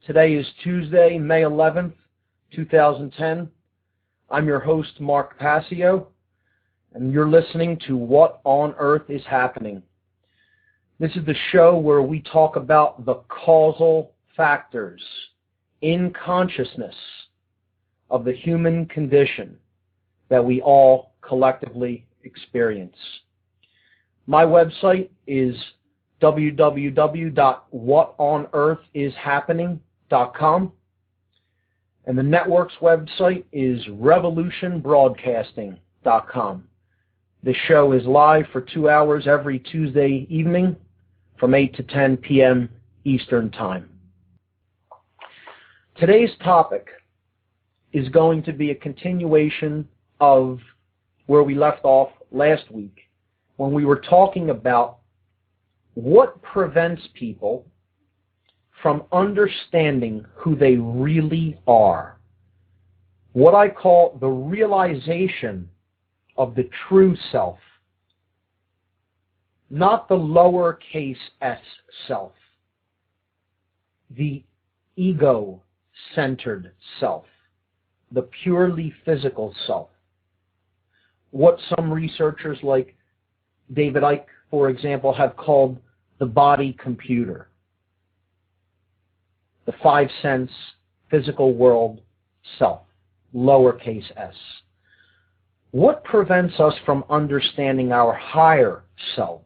Today is Tuesday, May 11th, 2010. I'm your host, Mark Passio, and you're listening to What on Earth is Happening. This is the show where we talk about the causal factors in consciousness of the human condition that we all collectively experience. My website is www.whatonearthishappening.com, and the network's website is revolutionbroadcasting.com. The show is live for 2 hours every Tuesday evening from 8 to 10 p.m. Eastern Time. Today's topic is going to be a continuation of where we left off last week when we were talking about what prevents people from understanding who they really are. What I call the realization of the true self. Not the lowercase s self. The ego-centered self. The purely physical self. What some researchers like David Icke, for example, have called the body computer. The 5 sense physical world self, lowercase s. What prevents us from understanding our higher self?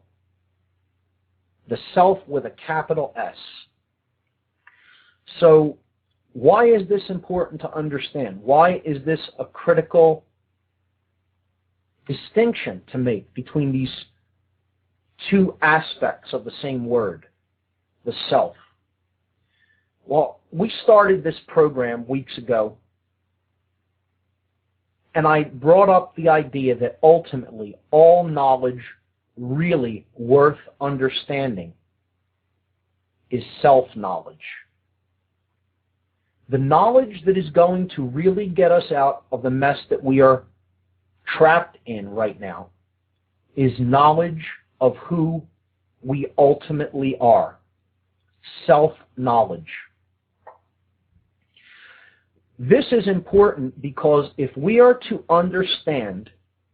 The self with a capital S. So, why is this important to understand? Why is this a critical distinction to make between these two aspects of the same word, the self? Well, we started this program weeks ago, and I brought up the idea that ultimately all knowledge really worth understanding is self-knowledge. The knowledge that is going to really get us out of the mess that we are trapped in right now is knowledge of who we ultimately are. Self-knowledge. This is important because if we are to understand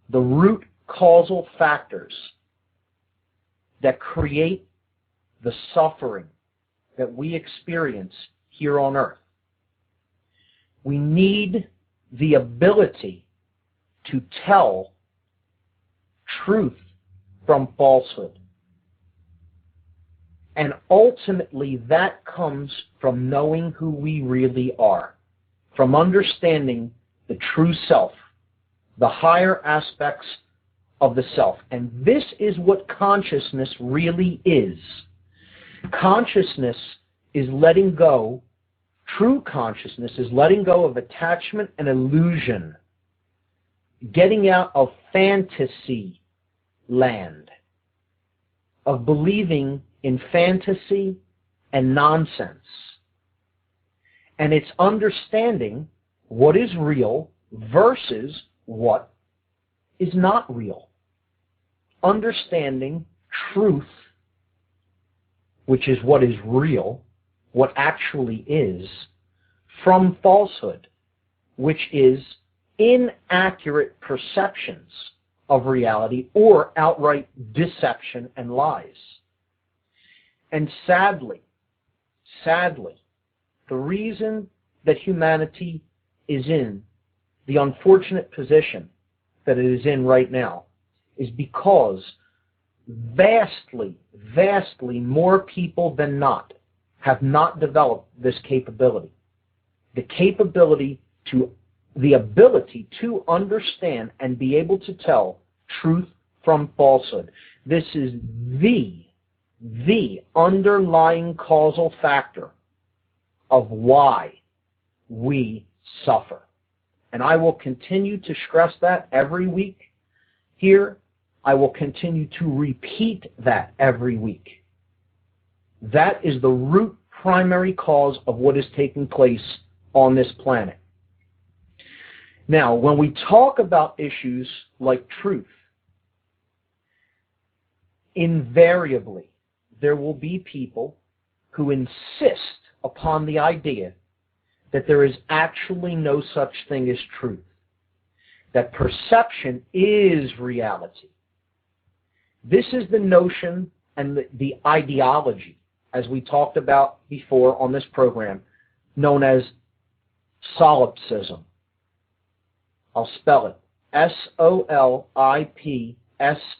the root causal factors that create the suffering that we experience here on earth, we need the ability to tell truth from falsehood. And ultimately that comes from knowing who we really are, from understanding the true self, the higher aspects of the self. And this is what consciousness really is. Consciousness is letting go, true consciousness is letting go of attachment and illusion, getting out of fantasy land, of believing in fantasy and nonsense. And it's understanding what is real versus what is not real. Understanding truth, which is what is real, what actually is, from falsehood, which is inaccurate perceptions of reality or outright deception and lies. And sadly, the reason that humanity is in the unfortunate position that it is in right now is because vastly more people than not have not developed this capability. The ability to understand and be able to tell truth from falsehood. This is the underlying causal factor of why we suffer. And I will continue to stress that every week here. I will continue to repeat that every week. That is the root primary cause of what is taking place on this planet. Now, when we talk about issues like truth, invariably there will be people who insist upon the idea that there is actually no such thing as truth, that perception is reality. This is the notion and the ideology, as we talked about before on this program, known as solipsism. I'll spell it.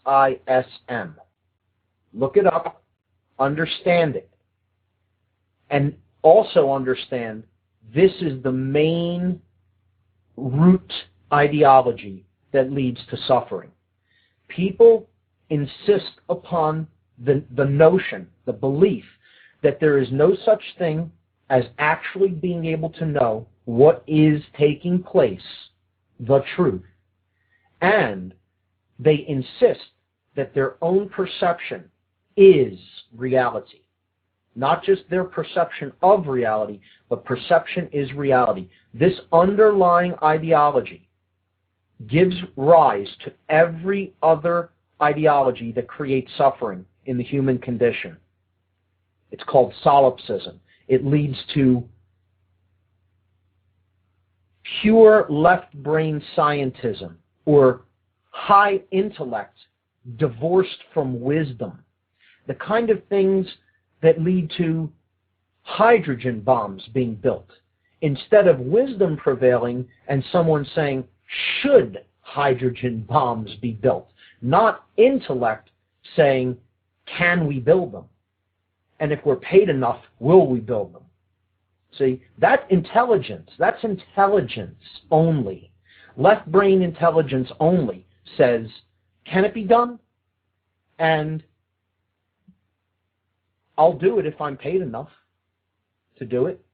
solipsism. Look it up, understand it, and also understand this is the main root ideology that leads to suffering. People insist upon the notion, the belief, that there is no such thing as actually being able to know what is taking place, the truth. And they insist that their own perception is reality. Not just their perception of reality, but perception is reality. This underlying ideology gives rise to every other ideology that creates suffering in the human condition. It's called solipsism. It leads to pure left brain scientism, or high intellect divorced from wisdom. The kind of things that lead to hydrogen bombs being built, instead of wisdom prevailing and someone saying, should hydrogen bombs be built? Not intellect saying, can we build them? And if we're paid enough, will we build them? See, that's intelligence only. Left brain intelligence only says, can it be done? And I'll do it if I'm paid enough to do it.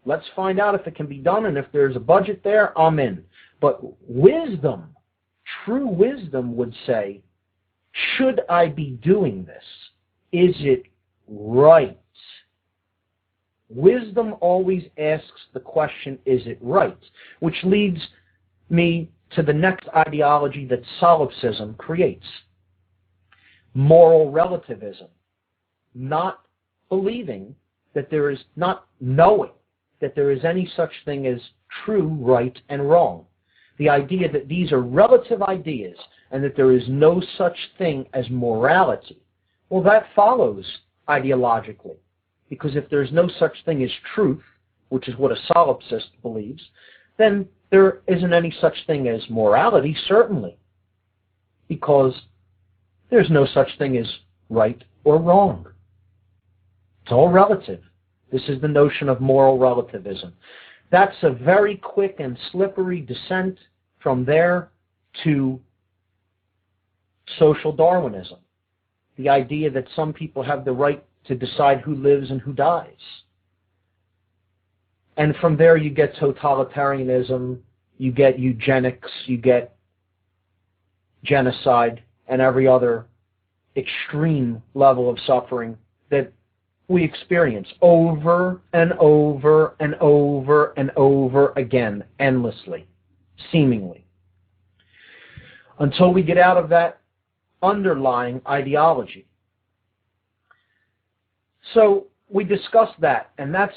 Let's find out if it can be done, and if there's a budget there, I'm in. But wisdom, true wisdom would say, should I be doing this? Is it right? Wisdom always asks the question, is it right? Which leads me to the next ideology that solipsism creates. Moral relativism. Not believing that there is, not knowing that there is any such thing as true, right, and wrong. The idea that these are relative ideas and that there is no such thing as morality. Well, that follows ideologically, because if there's no such thing as truth, which is what a solipsist believes, then there isn't any such thing as morality, certainly, because there's no such thing as right or wrong. It's all relative. This is the notion of moral relativism. That's a very quick and slippery descent from there to social Darwinism. The idea that some people have the right to decide who lives and who dies. And from there you get totalitarianism, you get eugenics, you get genocide, and every other extreme level of suffering that we experience over and over and over and over again, endlessly, seemingly, until we get out of that underlying ideology. So we discussed that, and that's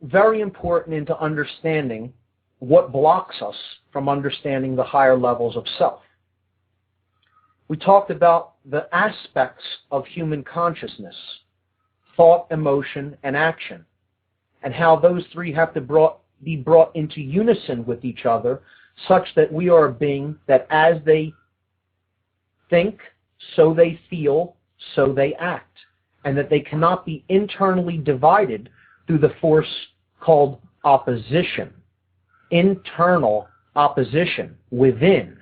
very important into understanding what blocks us from understanding the higher levels of self. We talked about the aspects of human consciousness: thought, emotion, and action, and how those three have to be brought into unison with each other, such that we are a being that as they think, so they feel, so they act, and that they cannot be internally divided through the force called opposition, internal opposition within.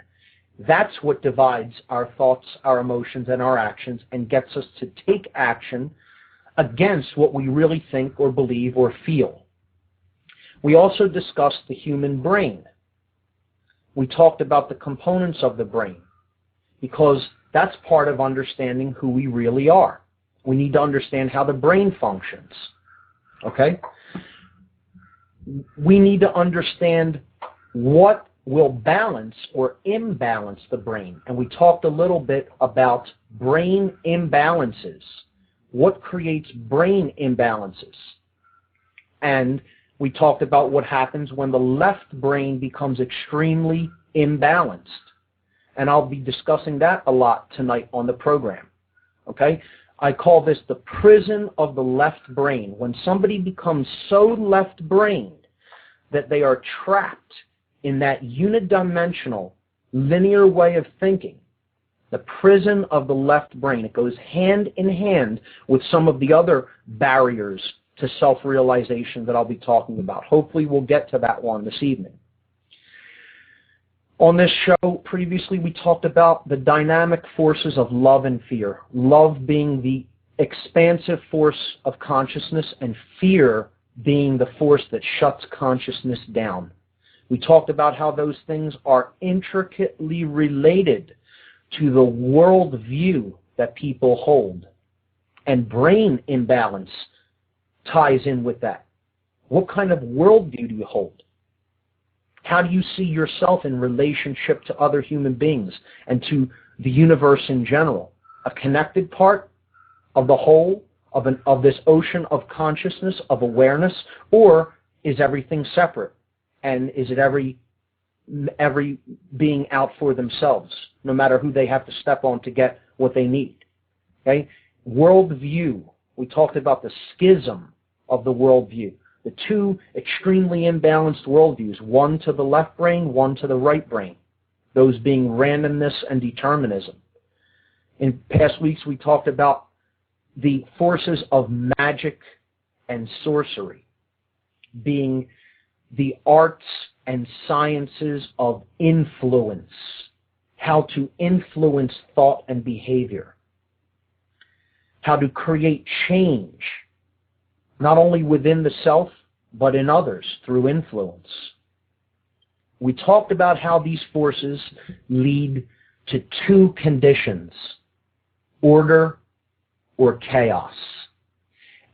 That's what divides our thoughts, our emotions, and our actions, and gets us to take action against what we really think or believe or feel. We also discussed the human brain. We talked about the components of the brain, because that's part of understanding who we really are. We need to understand how the brain functions. Okay? We need to understand what will balance or imbalance the brain. And we talked a little bit about brain imbalances. What creates brain imbalances? And we talked about what happens when the left brain becomes extremely imbalanced. And I'll be discussing that a lot tonight on the program. Okay? I call this the prison of the left brain. When somebody becomes so left-brained that they are trapped in that unidimensional, linear way of thinking, the prison of the left brain, it goes hand in hand with some of the other barriers to self-realization that I'll be talking about. Hopefully we'll get to that one this evening. On this show, previously we talked about the dynamic forces of love and fear. Love being the expansive force of consciousness and fear being the force that shuts consciousness down. We talked about how those things are intricately related to the worldview that people hold. And brain imbalance ties in with that. What kind of worldview do you hold? How do you see yourself in relationship to other human beings and to the universe in general? A connected part of the whole, of this ocean of consciousness, of awareness, or is everything separate? And is it every being out for themselves, no matter who they have to step on to get what they need? Okay? Worldview. We talked about the schism of the worldview. The two extremely imbalanced worldviews, one to the left brain, one to the right brain, those being randomness and determinism. In past weeks, we talked about the forces of magic and sorcery, being the arts and sciences of influence, how to influence thought and behavior, how to create change, not only within the self, but in others through influence. We talked about how these forces lead to two conditions, order or chaos.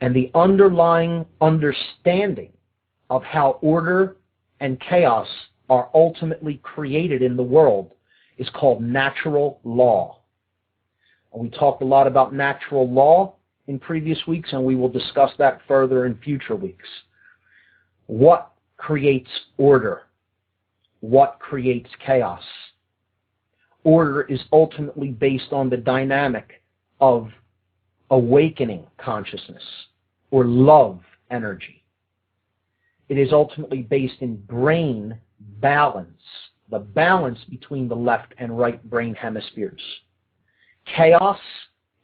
And the underlying understanding of how order and chaos are ultimately created in the world is called natural law. And we talked a lot about natural law in previous weeks, and we will discuss that further in future weeks. What creates order? What creates chaos? Order is ultimately based on the dynamic of awakening consciousness or love energy. It is ultimately based in brain balance, the balance between the left and right brain hemispheres. Chaos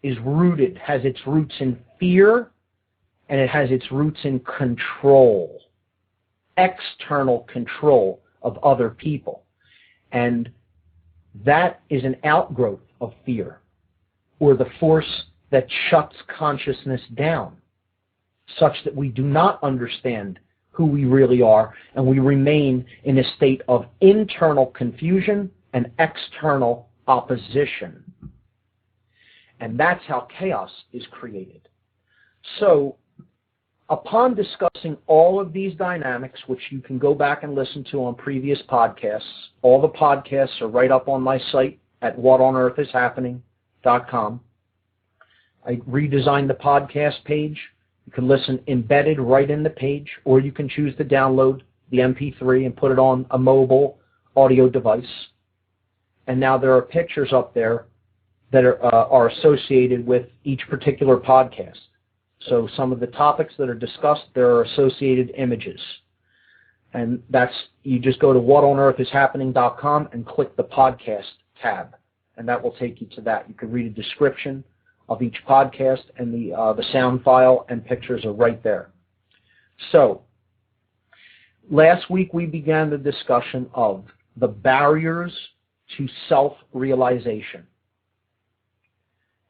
is rooted, has its roots in fear, and it has its roots in control, external control of other people. And that is an outgrowth of fear, or the force that shuts consciousness down, such that we do not understand who we really are, and we remain in a state of internal confusion and external opposition. And that's how chaos is created. So, upon discussing all of these dynamics, which you can go back and listen to on previous podcasts, all the podcasts are right up on my site at whatonearthishappening.com. I redesigned the podcast page. You can listen embedded right in the page, or you can choose to download the MP3 and put it on a mobile audio device. And now there are pictures up there that are associated with each particular podcast. So some of the topics that are discussed, there are associated images. And that's, you just go to whatonearthishappening.com and click the podcast tab, and that will take you to that. You can read a description of each podcast, and the sound file and pictures are right there. So, last week we began the discussion of the barriers to self-realization.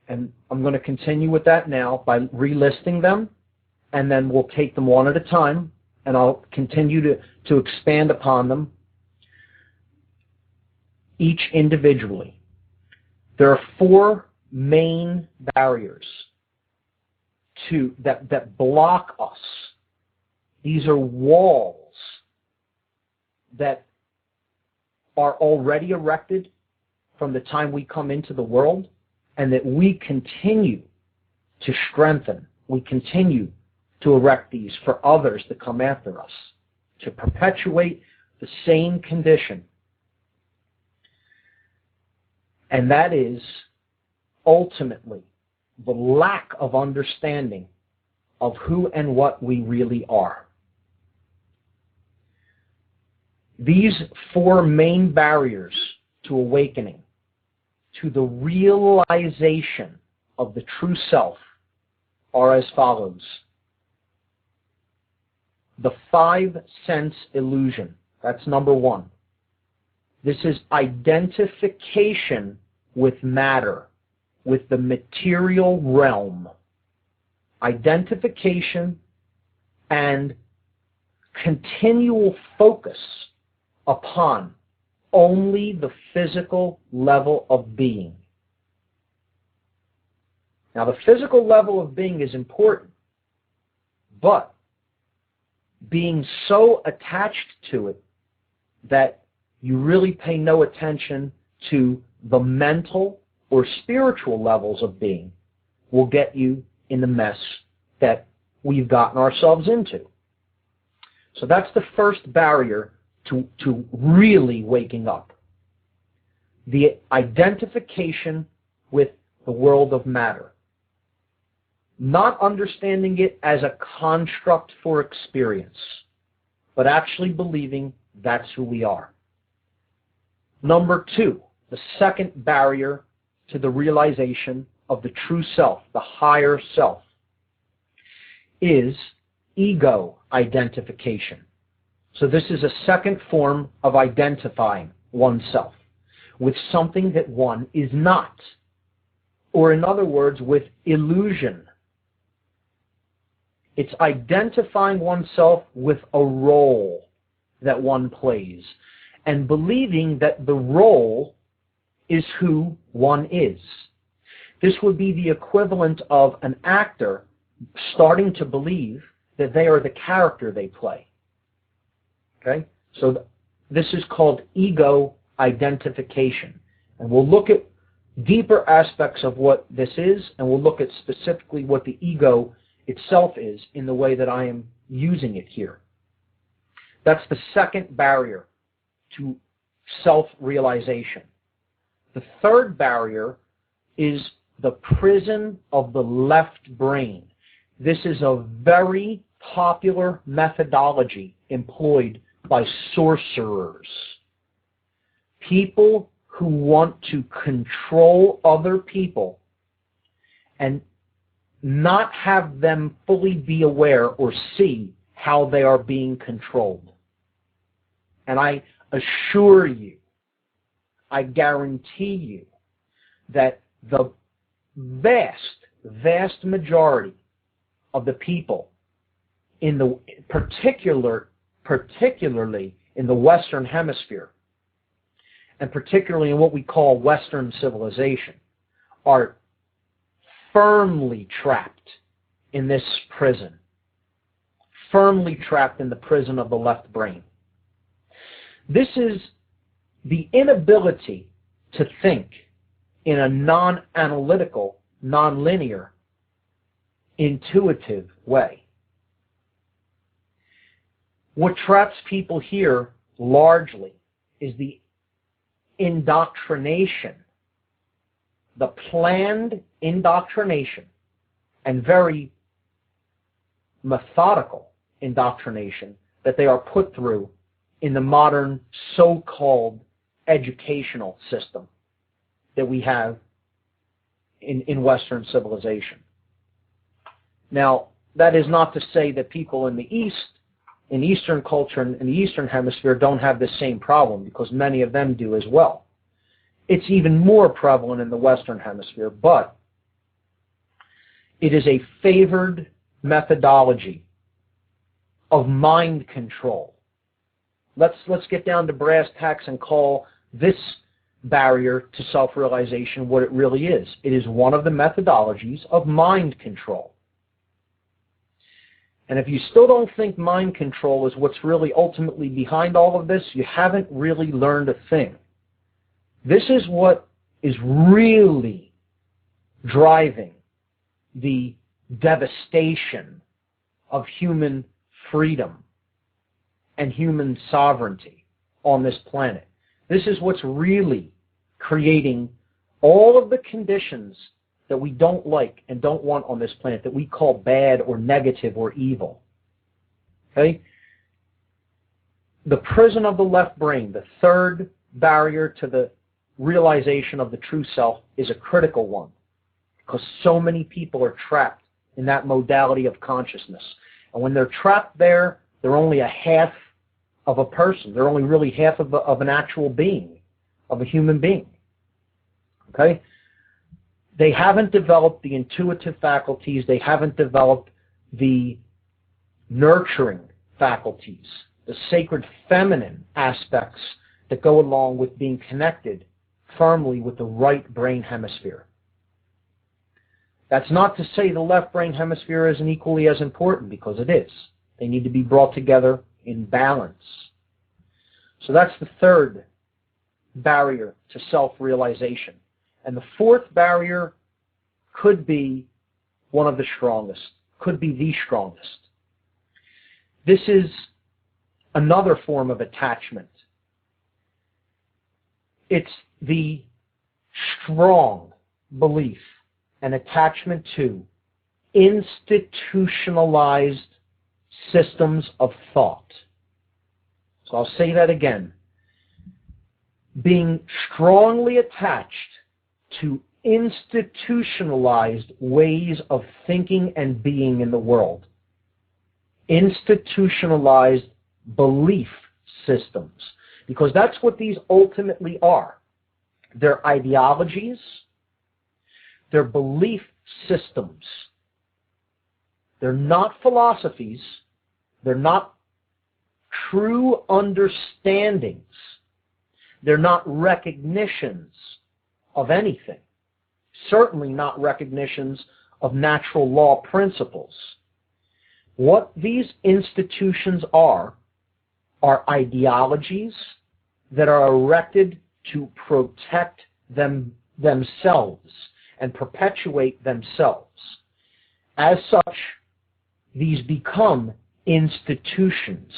And I'm going to continue with that now by relisting them, and then we'll take them one at a time, and I'll continue to expand upon them, each individually. There are four main barriers that block us. These are walls that are already erected from the time we come into the world, and that we continue to strengthen, we continue to to erect these for others to come after us, to perpetuate the same condition. And that is ultimately the lack of understanding of who and what we really are. These four main barriers to awakening, to the realization of the true self, are as follows. The five sense illusion. That's number one. This is identification with matter, with the material realm. Identification and continual focus upon only the physical level of being. Now, the physical level of being is important, but being so attached to it that you really pay no attention to the mental or spiritual levels of being will get you in the mess that we've gotten ourselves into. So that's the first barrier to really waking up. The identification with the world of matter. Not understanding it as a construct for experience, but actually believing that's who we are. Number two, the second barrier to the realization of the true self, the higher self, is ego identification. So this is a second form of identifying oneself with something that one is not, or in other words, with illusion. It's identifying oneself with a role that one plays and believing that the role is who one is. This would be the equivalent of an actor starting to believe that they are the character they play. Okay? So this is called ego identification. And we'll look at deeper aspects of what this is, and we'll look at specifically what the ego itself is in the way that I am using it here. That's the second barrier to self-realization. The third barrier is the prison of the left brain. This is a very popular methodology employed by sorcerers. People who want to control other people and not have them fully be aware or see how they are being controlled. And I assure you, I guarantee you, that the vast majority of the people in the particularly in the Western Hemisphere, and particularly in what we call Western civilization, are firmly trapped in this prison, firmly trapped in the prison of the left brain. This is the inability to think in a non-analytical, non-linear, intuitive way. What traps people here largely is the indoctrination, the planned indoctrination, and very methodical indoctrination that they are put through in the modern so-called educational system that we have in Western civilization. Now, that is not to say that people in the East, in Eastern culture and in the Eastern Hemisphere don't have the same problem, because many of them do as well. It's even more prevalent in the Western Hemisphere, but it is a favored methodology of mind control. Let's get down to brass tacks and call this barrier to self-realization what it really is. It is one of the methodologies of mind control. And if you still don't think mind control is what's really ultimately behind all of this, you haven't really learned a thing. This is what is really driving the devastation of human freedom and human sovereignty on this planet. This is what's really creating all of the conditions that we don't like and don't want on this planet, that we call bad or negative or evil. Okay? The prison of the left brain, the third barrier to the realization of the true self, is a critical one, because so many people are trapped in that modality of consciousness. And when they're trapped there, they're only a half of a person. They're only really half of an actual being, of a human being. Okay? They haven't developed the intuitive faculties. They haven't developed the nurturing faculties, the sacred feminine aspects that go along with being connected firmly with the right brain hemisphere. That's not to say the left brain hemisphere isn't equally as important, because it is. They need to be brought together in balance. So that's the third barrier to self-realization. And the fourth barrier could be one of the strongest, could be the strongest. This is another form of attachment. It's the strong belief and attachment to institutionalized systems of thought. So I'll say that again. Being strongly attached to institutionalized ways of thinking and being in the world. Institutionalized belief systems. Because that's what these ultimately are. They're ideologies. They're belief systems. They're not philosophies. They're not true understandings. They're not recognitions of anything. Certainly not recognitions of natural law principles. What these institutions are ideologies that are erected to protect themselves and perpetuate themselves. As such, these become institutions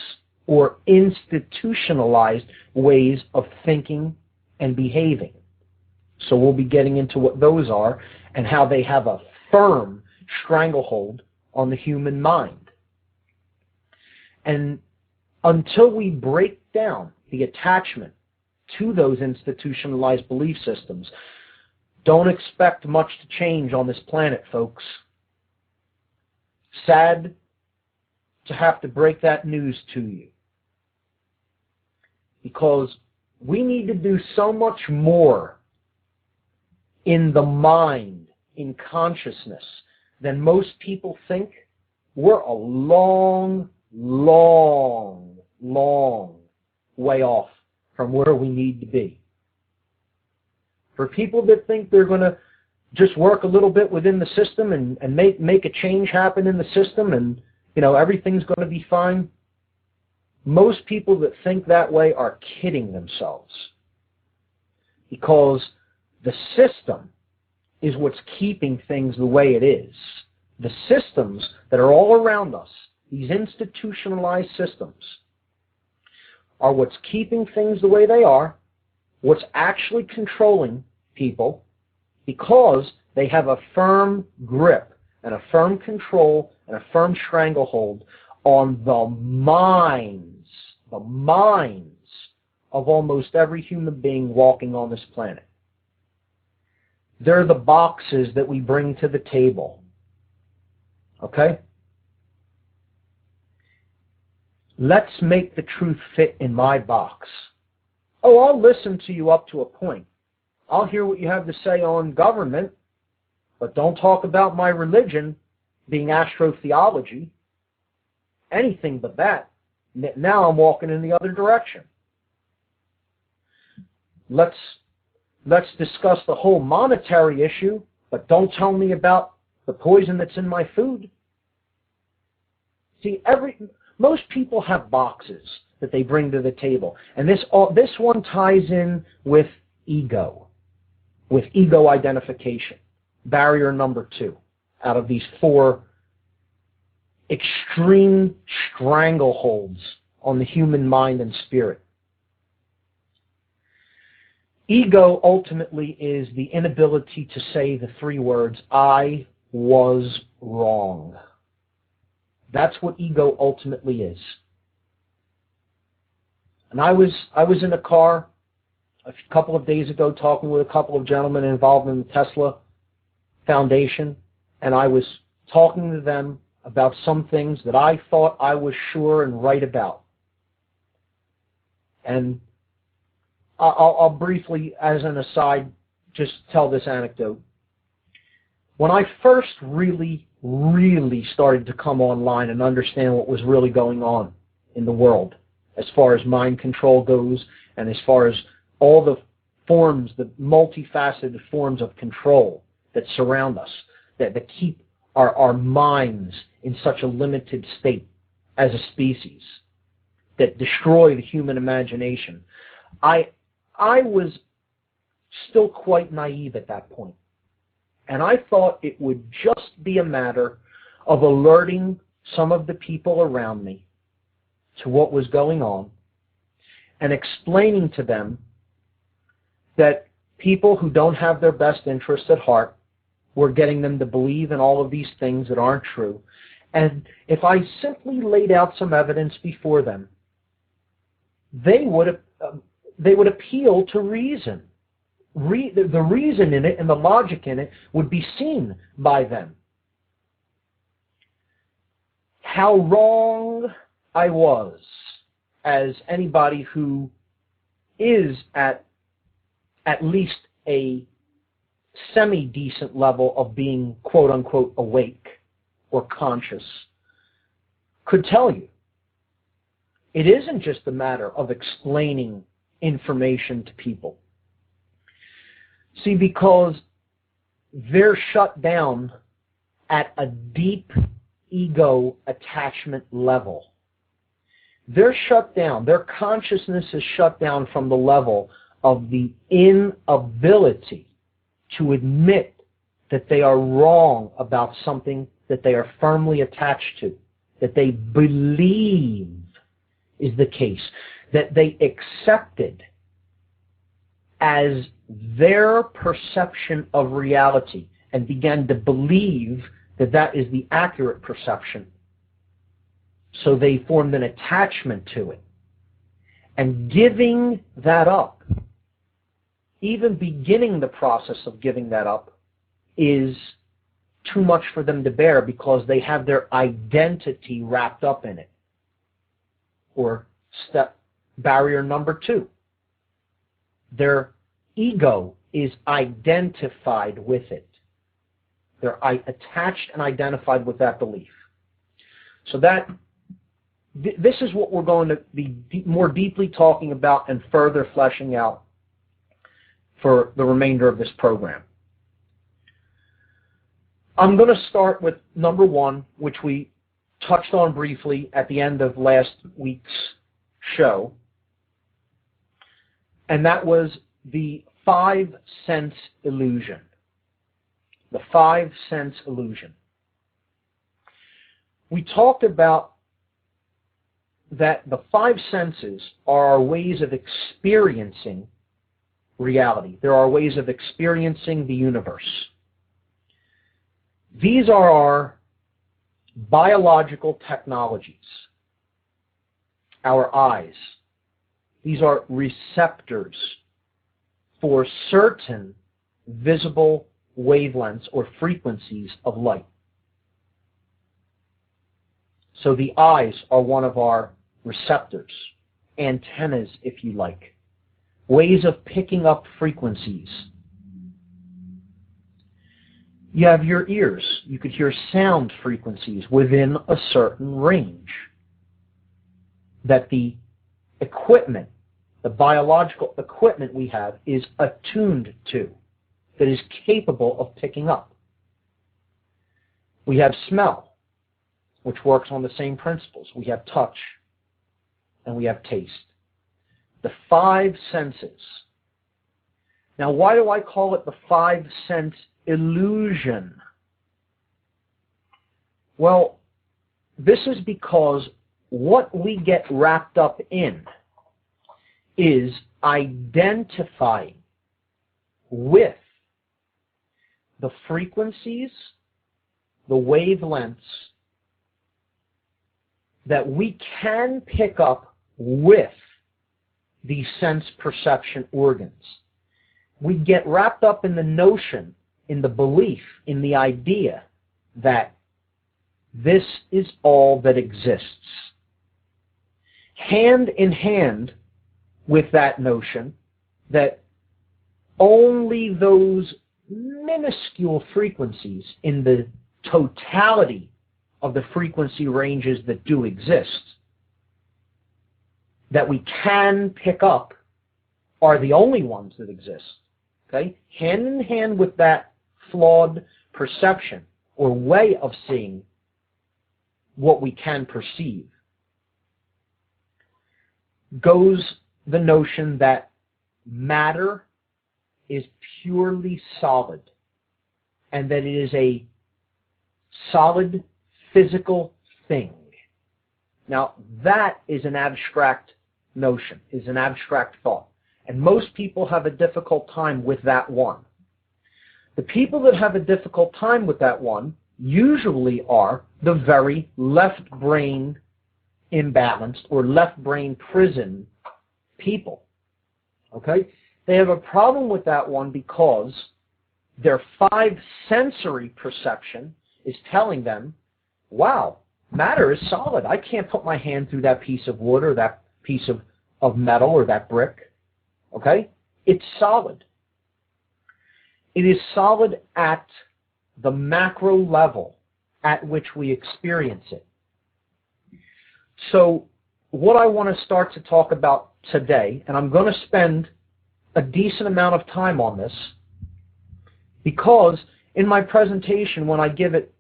or institutionalized ways of thinking and behaving. So we'll be getting into what those are and how they have a firm stranglehold on the human mind. And until we break down the attachment to those institutionalized belief systems, don't expect much to change on this planet, folks. Sad to have to break that news to you, because we need to do so much more in the mind, in consciousness, than most people think. We're a long way off from where we need to be. For people that think they're going to just work a little bit within the system and make a change happen in the system and, everything's going to be fine, most people that think that way are kidding themselves. Because the system is what's keeping things the way it is. The systems that are all around us, these institutionalized systems, are what's keeping things the way they are, what's actually controlling people, because they have a firm grip and a firm control and a firm stranglehold on the minds of almost every human being walking on this planet. They're the boxes that we bring to the table. Okay? Let's make the truth fit in my box. Oh, I'll listen to you up to a point. I'll hear what you have to say on government, but don't talk about my religion being astrotheology. Anything but that. Now I'm walking in the other direction. Let's discuss the whole monetary issue, but don't tell me about the poison that's in my food. See, most people have boxes that they bring to the table, and this one ties in with ego identification. Barrier number 2 out of these 4 extreme strangleholds on the human mind and spirit. Ego ultimately is the inability to say the three words, I was wrong. That's what ego ultimately is. And I was in a car a couple of days ago talking with a couple of gentlemen involved in the Tesla Foundation, and I was talking to them about some things that I thought I was sure and right about. And I'll briefly, as an aside, just tell this anecdote. When I first really started to come online and understand what was really going on in the world, as far as mind control goes, and as far as all the forms, the multifaceted forms of control that surround us, that keep our minds in such a limited state as a species, that destroy the human imagination. I was still quite naive at that point. And I thought it would just be a matter of alerting some of the people around me to what was going on and explaining to them that people who don't have their best interests at heart were getting them to believe in all of these things that aren't true. And if I simply laid out some evidence before them, they would appeal to reason. The reason in it and the logic in it would be seen by them. How wrong I was, as anybody who is at least a semi-decent level of being quote-unquote awake or conscious could tell you. It isn't just a matter of explaining information to people. See, because they're shut down at a deep ego attachment level. They're shut down. Their consciousness is shut down from the level of the inability to admit that they are wrong about something that they are firmly attached to, that they believe is the case, that they accepted as their perception of reality and began to believe that that is the accurate perception. So they formed an attachment to it. And giving that up, even beginning the process of giving that up, is too much for them to bear because they have their identity wrapped up in it. Or barrier number 2. Their ego is identified with it. They're attached and identified with that belief. So this is what we're going to be more deeply talking about and further fleshing out for the remainder of this program. I'm going to start with number 1, which we touched on briefly at the end of last week's show, and that was the 5-sense illusion. The 5-sense illusion. We talked about that the 5 senses are our ways of experiencing reality. There are ways of experiencing the universe. These are our biological technologies. Our eyes. These are receptors for certain visible wavelengths or frequencies of light. So the eyes are one of our receptors, antennas, if you like, ways of picking up frequencies. You have your ears. You could hear sound frequencies within a certain range that the equipment, the biological equipment we have, is attuned to, that is capable of picking up. We have smell, which works on the same principles. We have touch, and we have taste. The 5 senses. Now, why do I call it the 5-sense illusion? Well, this is because what we get wrapped up in is identifying with the frequencies, the wavelengths that we can pick up with the sense perception organs. We get wrapped up in the notion, in the belief, in the idea that this is all that exists. Hand in hand with that notion that only those minuscule frequencies in the totality of the frequency ranges that do exist, that we can pick up, are the only ones that exist. Okay? Hand in hand with that flawed perception or way of seeing what we can perceive goes the notion that matter is purely solid and that it is a solid physical thing. Now, that is an abstract notion, is an abstract thought. And most people have a difficult time with that one. The people that have a difficult time with that one usually are the very left brain imbalanced or left brain prison people. Okay? They have a problem with that one because their five sensory perception is telling them, wow, matter is solid. I can't put my hand through that piece of wood or that piece of metal or that brick. Okay? It's solid. It is solid at the macro level at which we experience it. So what I want to start to talk about today, and I'm going to spend a decent amount of time on this, because in my presentation, when I give it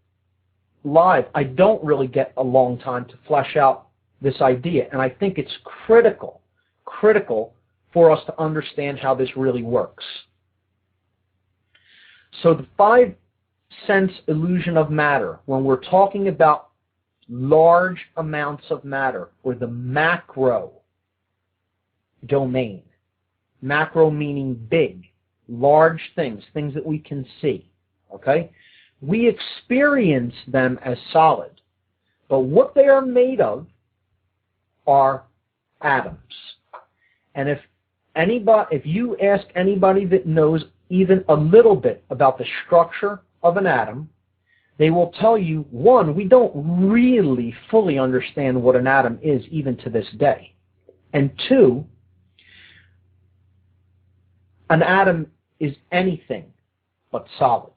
live, I don't really get a long time to flesh out this idea, and I think it's critical for us to understand how this really works. So the five sense illusion of matter, when we're talking about large amounts of matter, or the macro domain, macro meaning big, large things, things that we can see, okay? We experience them as solid, but what they are made of are atoms. And if you ask anybody that knows even a little bit about the structure of an atom, they will tell you, one, we don't really fully understand what an atom is even to this day. And two, an atom is anything but solid.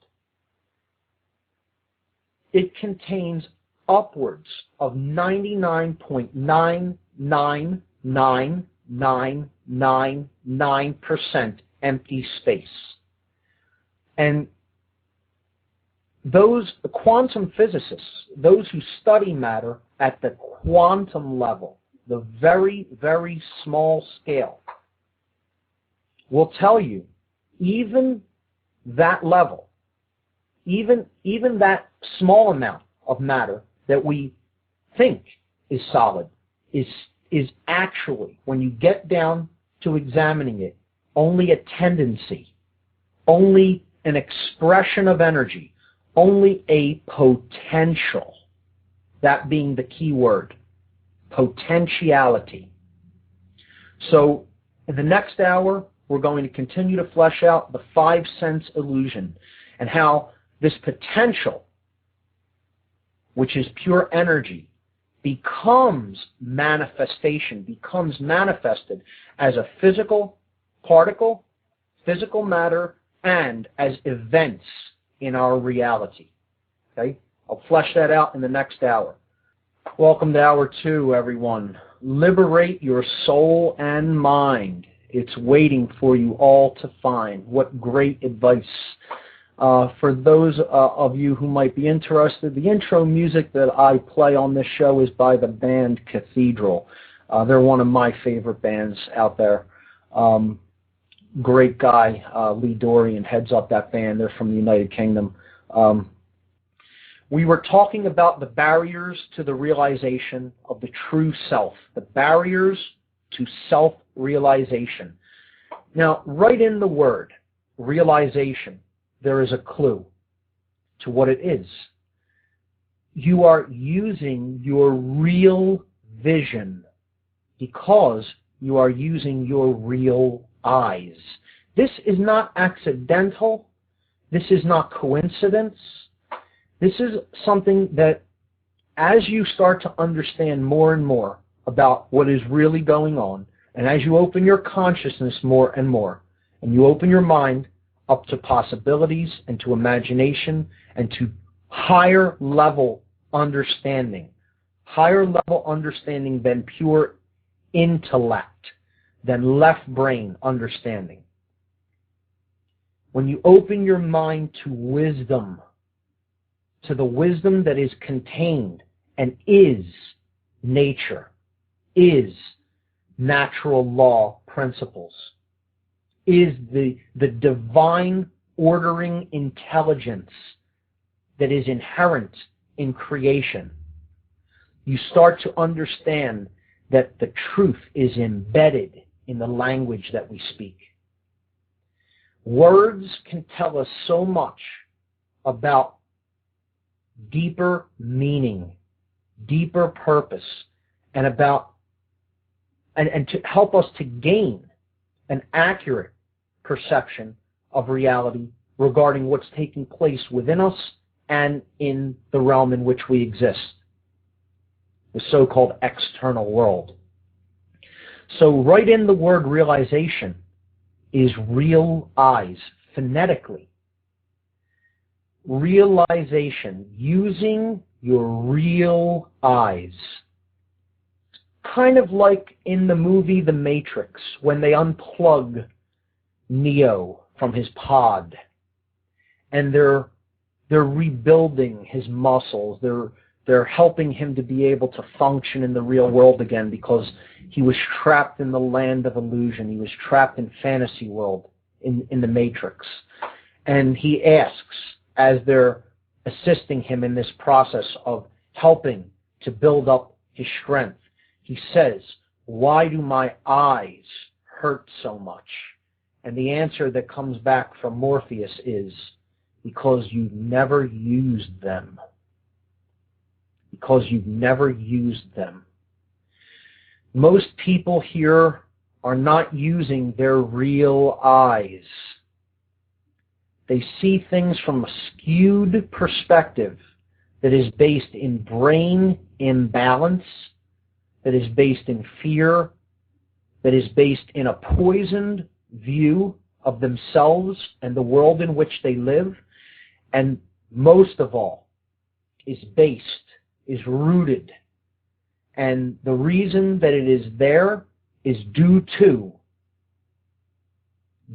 It contains upwards of 99.9999999% empty space. And those quantum physicists, those who study matter at the quantum level, the very, very small scale, will tell you even that level, even that small amount of matter that we think is solid is actually, when you get down to examining it, only a tendency, only an expression of energy, only a potential, that being the key word, potentiality. So in the next hour, we're going to continue to flesh out the five sense illusion and how this potential, which is pure energy, becomes manifested as a physical particle, physical matter, and as events in our reality. Okay? I'll flesh that out in the next hour. Welcome to hour 2, everyone. Liberate your soul and mind. It's waiting for you all to find. What great advice. For those of you who might be interested, the intro music that I play on this show is by the band Cathedral. They're one of my favorite bands out there. Great guy, Lee Dorian, heads up that band. They're from the United Kingdom. We were talking about the barriers to the realization of the true self, the barriers to self-realization. Now, right in the word realization, there is a clue to what it is. You are using your real vision because you are using your real eyes. This is not accidental. This is not coincidence. This is something that, as you start to understand more and more about what is really going on, and as you open your consciousness more, and you open your mind up to possibilities and to imagination and to higher level understanding than pure intellect, than left brain understanding. When you open your mind to wisdom, to the wisdom that is contained and is nature, is natural law principles, is the divine ordering intelligence that is inherent in creation, you start to understand that the truth is embedded in the language that we speak. Words can tell us so much about deeper meaning, deeper purpose, and to help us to gain an accurate perception of reality regarding what's taking place within us and in the realm in which we exist, the so-called external world. So right in the word realization is real eyes, phonetically. Realization, using your real eyes. Kind of like in the movie The Matrix, when they unplug Neo from his pod, and they're rebuilding his muscles. They're helping him to be able to function in the real world again because he was trapped in the land of illusion. He was trapped in fantasy world in the Matrix. And he asks, as they're assisting him in this process of helping to build up his strength, he says, "Why do my eyes hurt so much?" And the answer that comes back from Morpheus is, because you've never used them. Because you've never used them. Most people here are not using their real eyes. They see things from a skewed perspective that is based in brain imbalance, that is based in fear, that is based in a poisoned view of themselves and the world in which they live, and most of all, is rooted. And the reason that it is there is due to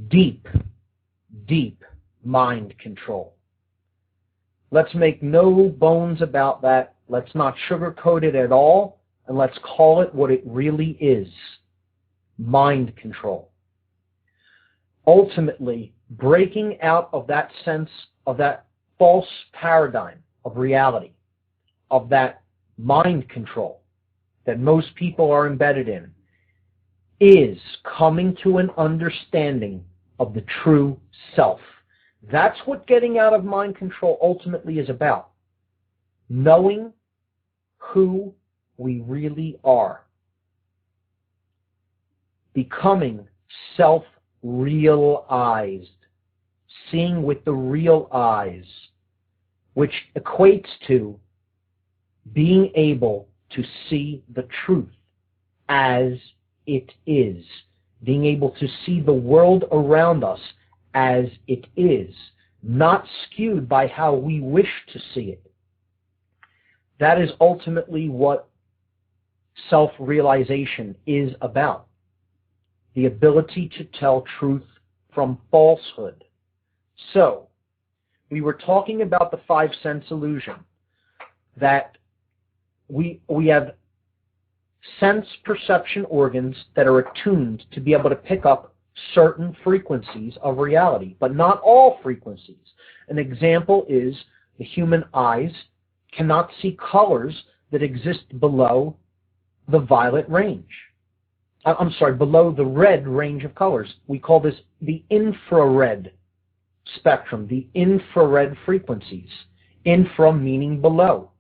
deep, deep mind control. Let's make no bones about that. Let's not sugarcoat it at all, and let's call it what it really is: mind control. Ultimately, breaking out of that sense of that false paradigm of reality, of that mind control that most people are embedded in, is coming to an understanding of the true self. That's what getting out of mind control ultimately is about. Knowing who we really are. Becoming self-realized. Seeing with the real eyes, which equates to being able to see the truth as it is. Being able to see the world around us as it is, not skewed by how we wish to see it. That is ultimately what self-realization is about. The ability to tell truth from falsehood. So, we were talking about the five-sense illusion, that we have sense perception organs that are attuned to be able to pick up certain frequencies of reality, but not all frequencies. An example is the human eyes cannot see colors that exist below the violet range. I'm sorry, below the red range of colors. We call this the infrared spectrum, the infrared frequencies. Infra meaning below.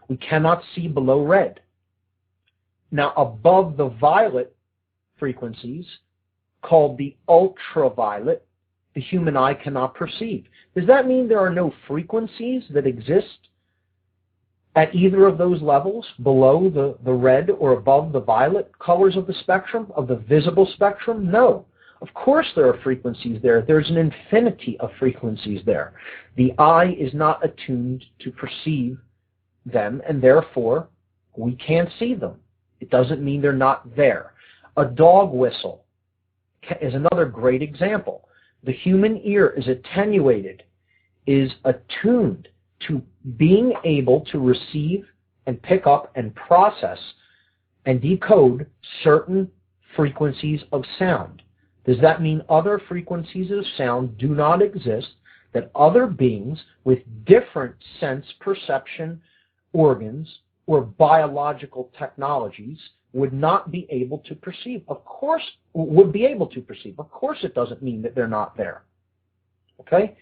We cannot see below red. Now, above the violet frequencies, called the ultraviolet, the human eye cannot perceive. Does that mean there are no frequencies that exist at either of those levels, below the red or above the violet colors of the spectrum, of the visible spectrum? No. Of course there are frequencies there. There's an infinity of frequencies there. The eye is not attuned to perceive them, and therefore we can't see them. It doesn't mean they're not there. A dog whistle is another great example. The human ear is attenuated, is attuned to being able to receive and pick up and process and decode certain frequencies of sound. Does that mean other frequencies of sound do not exist, that other beings with different sense perception organs or biological technologies would not be able to perceive? Of course, would be able to perceive. Of course it doesn't mean that they're not there. Okay?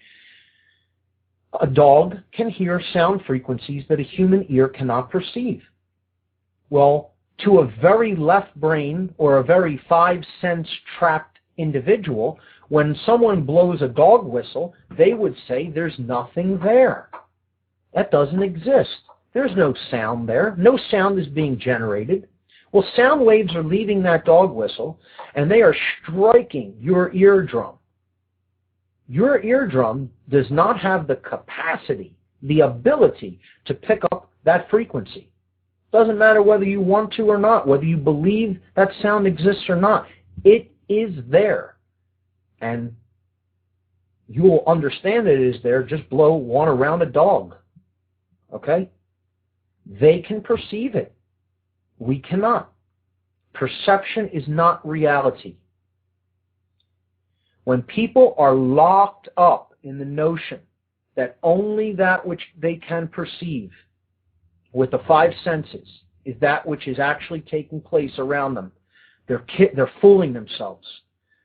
A dog can hear sound frequencies that a human ear cannot perceive. Well, to a very left brain or a very five-sense trapped individual, when someone blows a dog whistle, they would say there's nothing there. That doesn't exist. There's no sound there. No sound is being generated. Well, sound waves are leaving that dog whistle, and they are striking your eardrum. Your eardrum does not have the capacity, the ability to pick up that frequency. Doesn't matter whether you want to or not, whether you believe that sound exists or not. It is there. And you will understand that it is there. Just blow one around a dog. Okay? They can perceive it. We cannot. Perception is not reality. When people are locked up in the notion that only that which they can perceive with the five senses is that which is actually taking place around them, they're fooling themselves.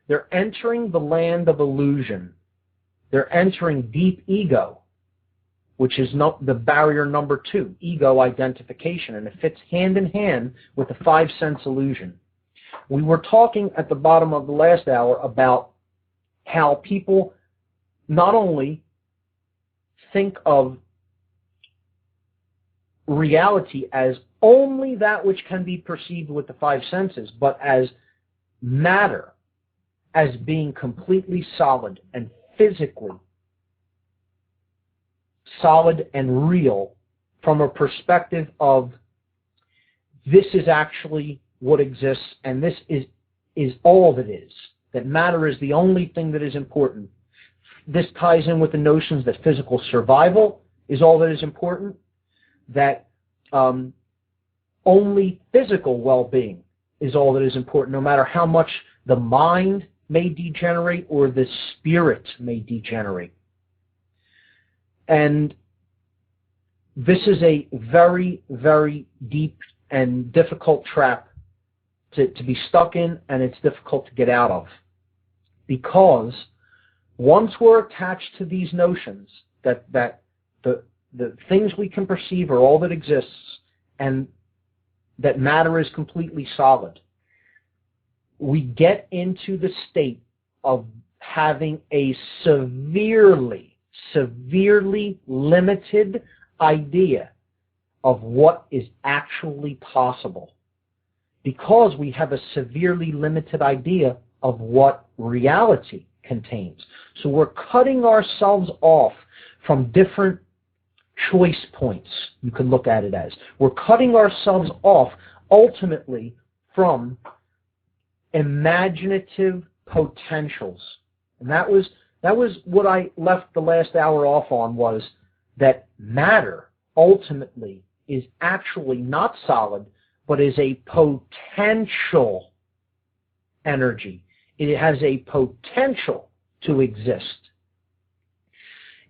They're entering the land of illusion. They're entering deep ego, which is not the barrier number 2, ego identification, and it fits hand in hand with the five-sense illusion. We were talking at the bottom of the last hour about how people not only think of reality as only that which can be perceived with the five senses, but as matter, as being completely solid and physically solid and real from a perspective of this is actually what exists and this is all that is. That matter is the only thing that is important. This ties in with the notions that physical survival is all that is important, that only physical well-being is all that is important, no matter how much the mind may degenerate or the spirit may degenerate. And this is a very, very deep and difficult trap to be stuck in, and it's difficult to get out of. Because once we're attached to these notions that the things we can perceive are all that exists and that matter is completely solid, we get into the state of having a severely limited idea of what is actually possible. Because we have a severely limited idea of what reality contains. So we're cutting ourselves off from different choice points, you could look at it as. We're cutting ourselves off ultimately from imaginative potentials. And that was what I left the last hour off on, was that matter ultimately is actually not solid, but is a potential energy. It has a potential to exist.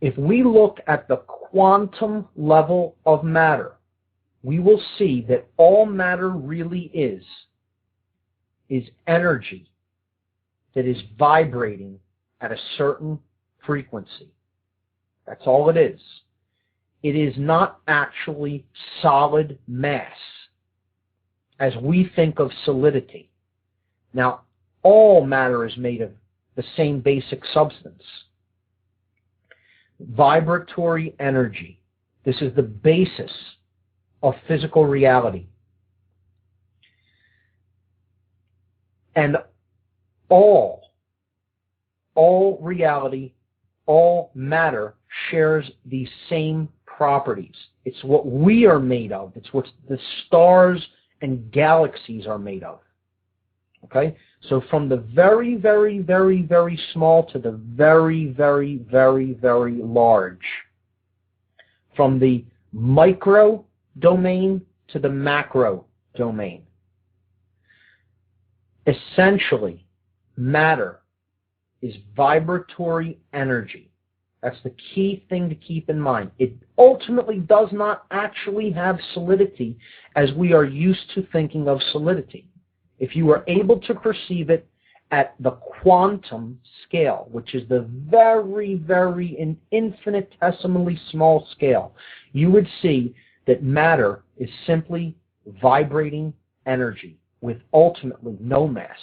If we look at the quantum level of matter, we will see that all matter really is energy that is vibrating at a certain frequency. That's all it is. It is not actually solid mass as we think of solidity. Now, all matter is made of the same basic substance. Vibratory energy. This is the basis of physical reality. And all reality, all matter shares these same properties. It's what we are made of. It's what the stars and galaxies are made of. Okay? So from the very, very, very, very small to the very, very, very, very large. From the micro domain to the macro domain. Essentially, matter is vibratory energy. That's the key thing to keep in mind. It ultimately does not actually have solidity as we are used to thinking of solidity. If you are able to perceive it at the quantum scale, which is the very, very infinitesimally small scale, you would see that matter is simply vibrating energy with ultimately no mass.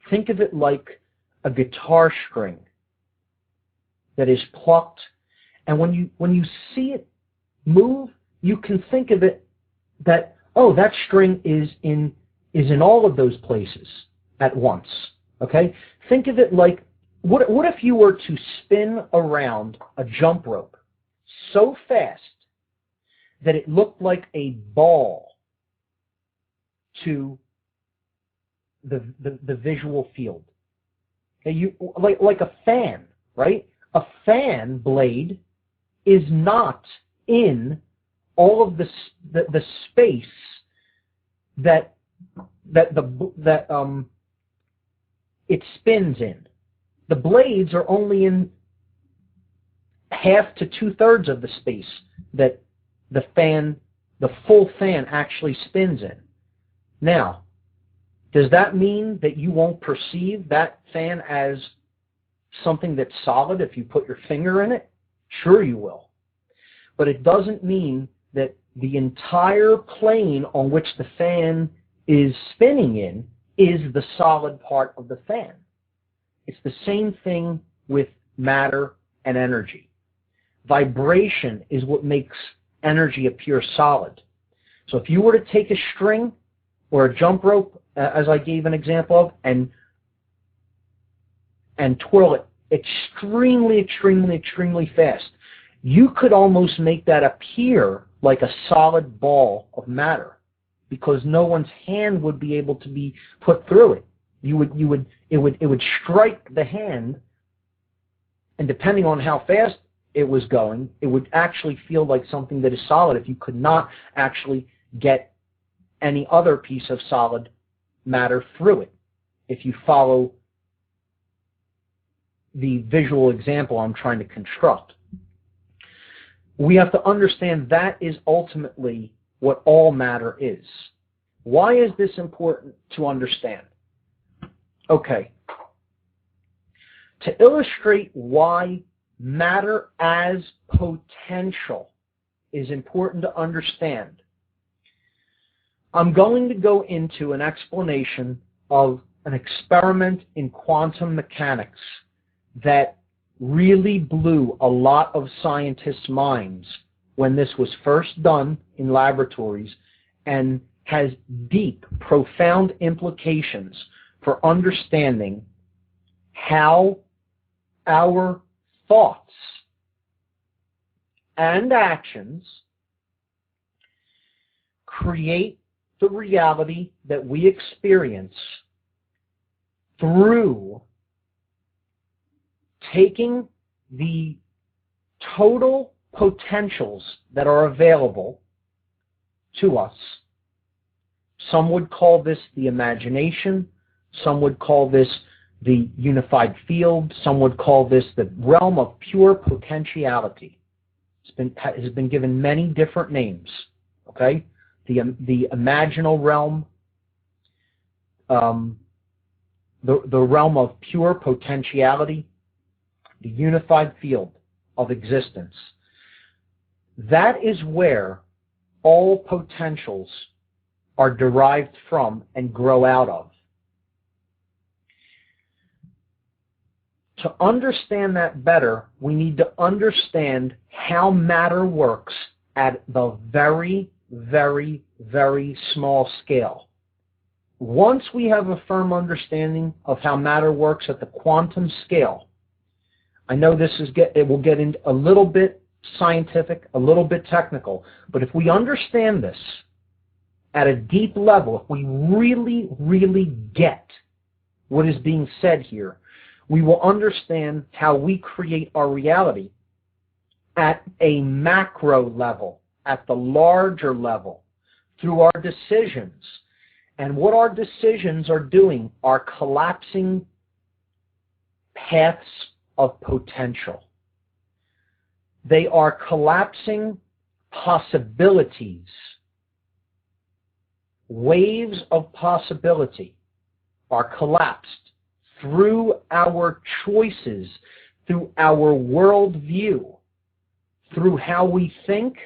Think of it like a guitar string that is plucked, and when you see it move, you can think of it that, oh, that string is in all of those places at once. Okay? Think of it like, what if you were to spin around a jump rope so fast that it looked like a ball to the visual field? Okay, like a fan, right? A fan blade is not in all of the space that it spins in. The blades are only in half to 2/3 of the space that the full fan actually spins in. Now, does that mean that you won't perceive that fan as something that's solid if you put your finger in it? Sure you will. But it doesn't mean that the entire plane on which the fan is spinning in is the solid part of the fan. It's the same thing with matter and energy. Vibration is what makes energy appear solid. So if you were to take a string or a jump rope, as I gave an example of, and twirl it extremely, extremely, extremely fast, you could almost make that appear like a solid ball of matter, because no one's hand would be able to be put through it. It would strike the hand, and depending on how fast it was going, it would actually feel like something that is solid if you could not actually get any other piece of solid matter through it, if you follow the visual example I'm trying to construct. We have to understand that is ultimately what all matter is. Why is this important to understand? Okay. To illustrate why matter as potential is important to understand, I'm going to go into an explanation of an experiment in quantum mechanics that really blew a lot of scientists' minds when this was first done in laboratories, and has deep, profound implications for understanding how our thoughts and actions create the reality that we experience through taking the total potentials that are available to us. Some would call this the imagination. Some would call this the unified field. Some would call this the realm of pure potentiality. has been given many different names. Okay, the imaginal realm, the realm of pure potentiality, the unified field of existence. That is where all potentials are derived from and grow out of. To understand that better, we need to understand how matter works at the very, very, very small scale. Once we have a firm understanding of how matter works at the quantum scale, I know it will get into a little bit scientific, a little bit technical, but if we understand this at a deep level, if we really, really get what is being said here, we will understand how we create our reality at a macro level, at the larger level, through our decisions. And what our decisions are doing are collapsing paths of potential. They are collapsing possibilities. Waves of possibility are collapsed through our choices, through our worldview, through how we think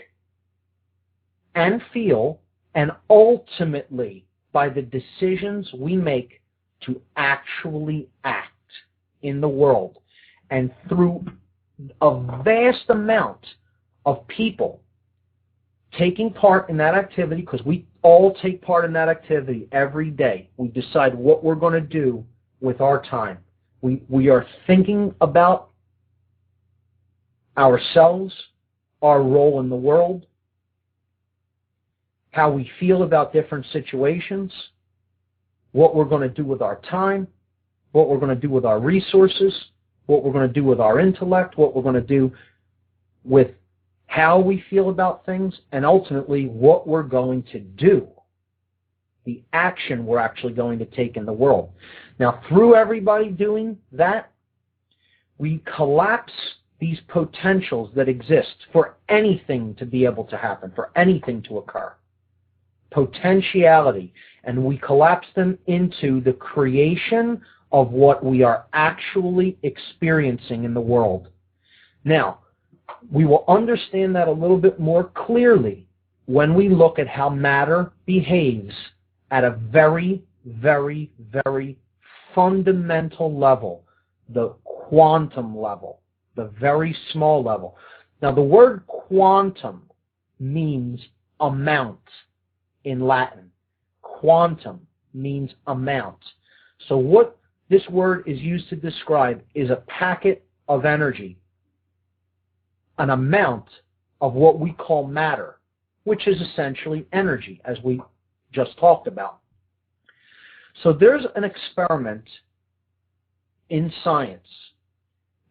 and feel, and ultimately by the decisions we make to actually act in the world. And through a vast amount of people taking part in that activity, because we all take part in that activity every day. We decide what we're going to do with our time. We are thinking about ourselves, our role in the world, how we feel about different situations, what we're going to do with our time, what we're going to do with our resources, what we're going to do with our intellect, what we're going to do with how we feel about things, and ultimately what we're going to do, the action we're actually going to take in the world. Now, through everybody doing that, we collapse these potentials that exist for anything to be able to happen, for anything to occur. Potentiality. And we collapse them into the creation of what we are actually experiencing in the world. Now, we will understand that a little bit more clearly when we look at how matter behaves at a very, very, very fundamental level, the quantum level, the very small level. Now, the word quantum means amount in Latin. Quantum means amount. So what this word is used to describe is a packet of energy, an amount of what we call matter, which is essentially energy, as we just talked about. So there's an experiment in science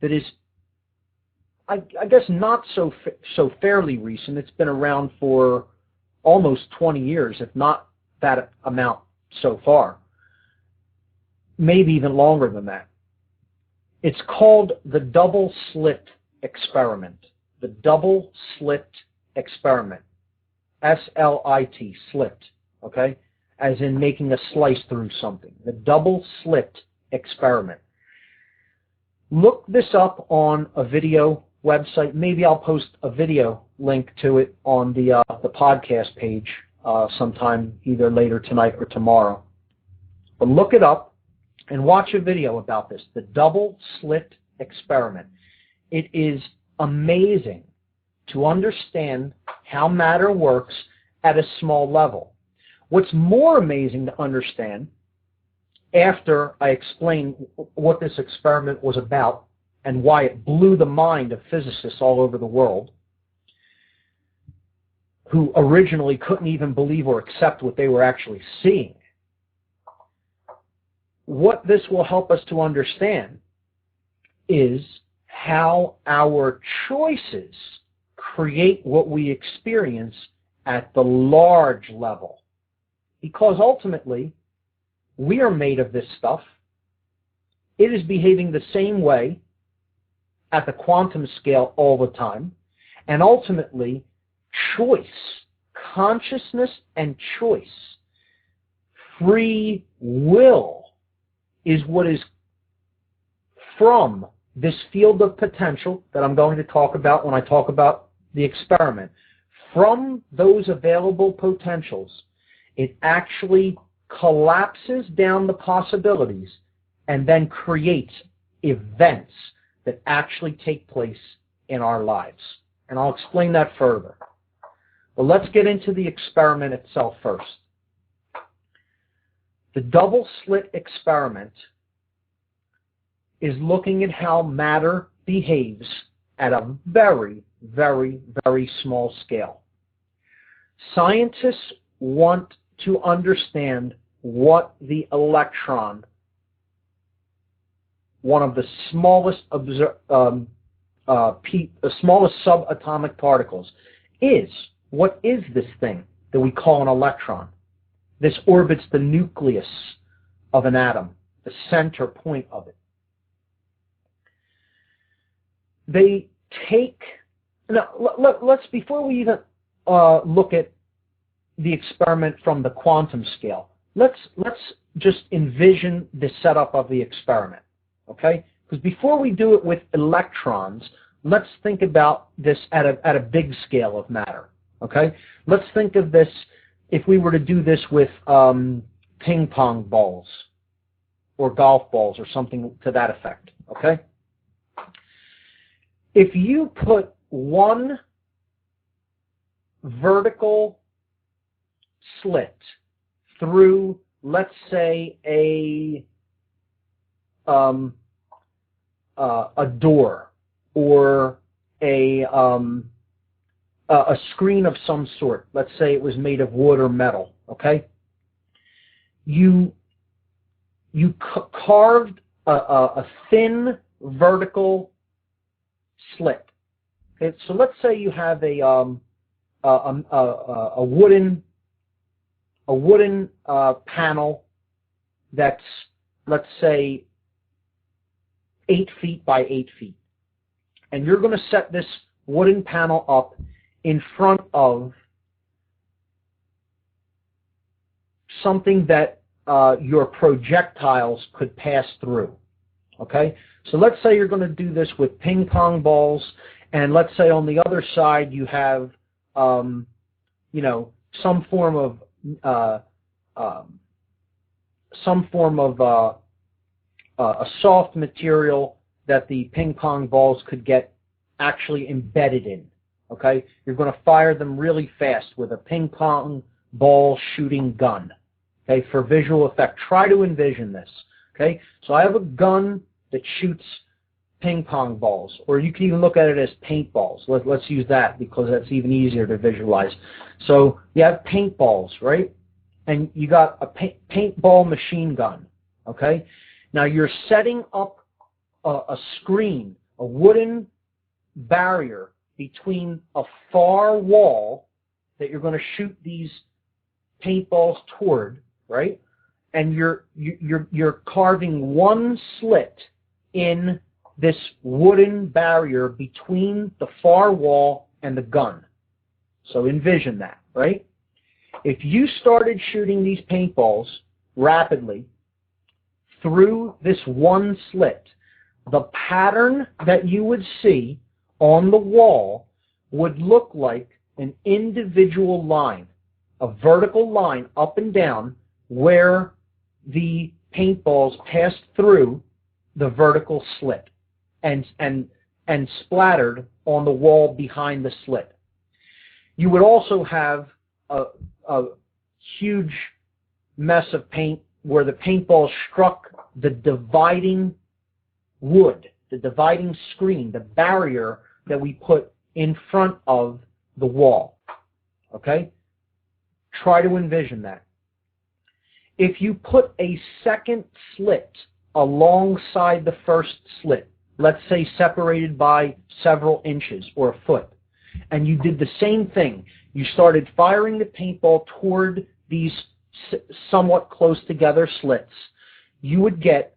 that is, I guess, not so fairly recent. It's been around for almost 20 years, if not that amount so far. Maybe even longer than that. It's called the double slit experiment. The double slit experiment. S-L-I-T, slit, okay? As in making a slice through something. The double slit experiment. Look this up on a video website. Maybe I'll post a video link to it on the podcast page sometime either later tonight or tomorrow. But look it up and watch a video about this, the double slit experiment. It is amazing to understand how matter works at a small level. What's more amazing to understand, after I explain what this experiment was about and why it blew the mind of physicists all over the world, who originally couldn't even believe or accept what they were actually seeing. What this will help us to understand is how our choices create what we experience at the large level. Because ultimately, we are made of this stuff. It is behaving the same way at the quantum scale all the time. And ultimately, choice, consciousness and choice, free will is what is from this field of potential that I'm going to talk about when I talk about the experiment. From those available potentials, it actually collapses down the possibilities and then creates events that actually take place in our lives. And I'll explain that further. But let's get into the experiment itself first. The double slit experiment is looking at how matter behaves at a very, very, very small scale. Scientists want to understand what the electron, one of the smallest smallest subatomic particles, is. What is this thing that we call an electron? This orbits the nucleus of an atom, the center point of it. They take, now let's, before we even look at the experiment from the quantum scale, let's just envision the setup of the experiment, okay? Because before we do it with electrons, let's think about this at a big scale of matter, okay? Let's think of this, if we were to do this with ping pong balls or golf balls or something to that effect, okay? If you put one vertical slit through, let's say, a door or a screen of some sort, let's say it was made of wood or metal, okay? You carved a thin vertical slit. Okay, so let's say you have a wooden panel that's, let's say, 8 feet by 8 feet, and you're going to set this wooden panel up in front of something that your projectiles could pass through. Okay? So let's say you're going to do this with ping pong balls, and let's say on the other side you have, some form of a soft material that the ping pong balls could get actually embedded in. Okay? You're going to fire them really fast with a ping pong ball shooting gun. Okay? For visual effect, try to envision this. Okay? So I have a gun that shoots ping pong balls, or you can even look at it as paintballs. Let's use that because that's even easier to visualize. So you have paintballs, right? And you got a paintball machine gun. Okay? Now you're setting up a screen, a wooden barrier between a far wall that you're going to shoot these paintballs toward, right? And you're carving one slit in this wooden barrier between the far wall and the gun. So envision that, right? If you started shooting these paintballs rapidly through this one slit, the pattern that you would see on the wall would look like an individual line, a vertical line up and down where the paintballs passed through the vertical slit and splattered on the wall behind the slit. You would also have a huge mess of paint where the paintball struck the dividing wood, the dividing screen, the barrier that we put in front of the wall. Okay? Try to envision that. If you put a second slit alongside the first slit, let's say separated by several inches or a foot, and you did the same thing, you started firing the paintball toward these somewhat close together slits, you would get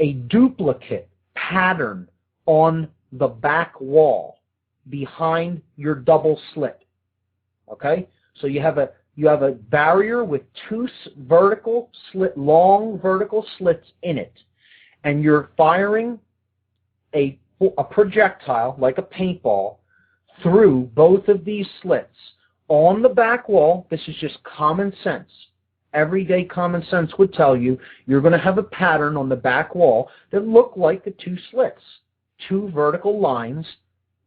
a duplicate pattern on the back wall behind your double slit. Okay? So you have a barrier with two long vertical slits in it, and you're firing a projectile, like a paintball, through both of these slits. On the back wall, this is just common sense. Everyday common sense would tell you you're going to have a pattern on the back wall that look like the two slits, two vertical lines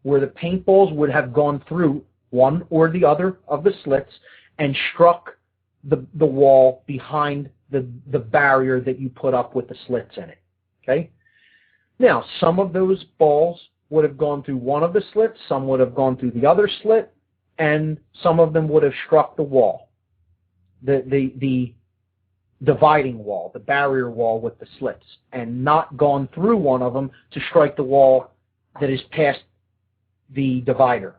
where the paintballs would have gone through one or the other of the slits and struck the wall behind the barrier that you put up with the slits in it. Okay? Now, some of those balls would have gone through one of the slits, some would have gone through the other slit, and some of them would have struck the wall, the dividing wall, the barrier wall with the slits, and not gone through one of them to strike the wall that is past the divider.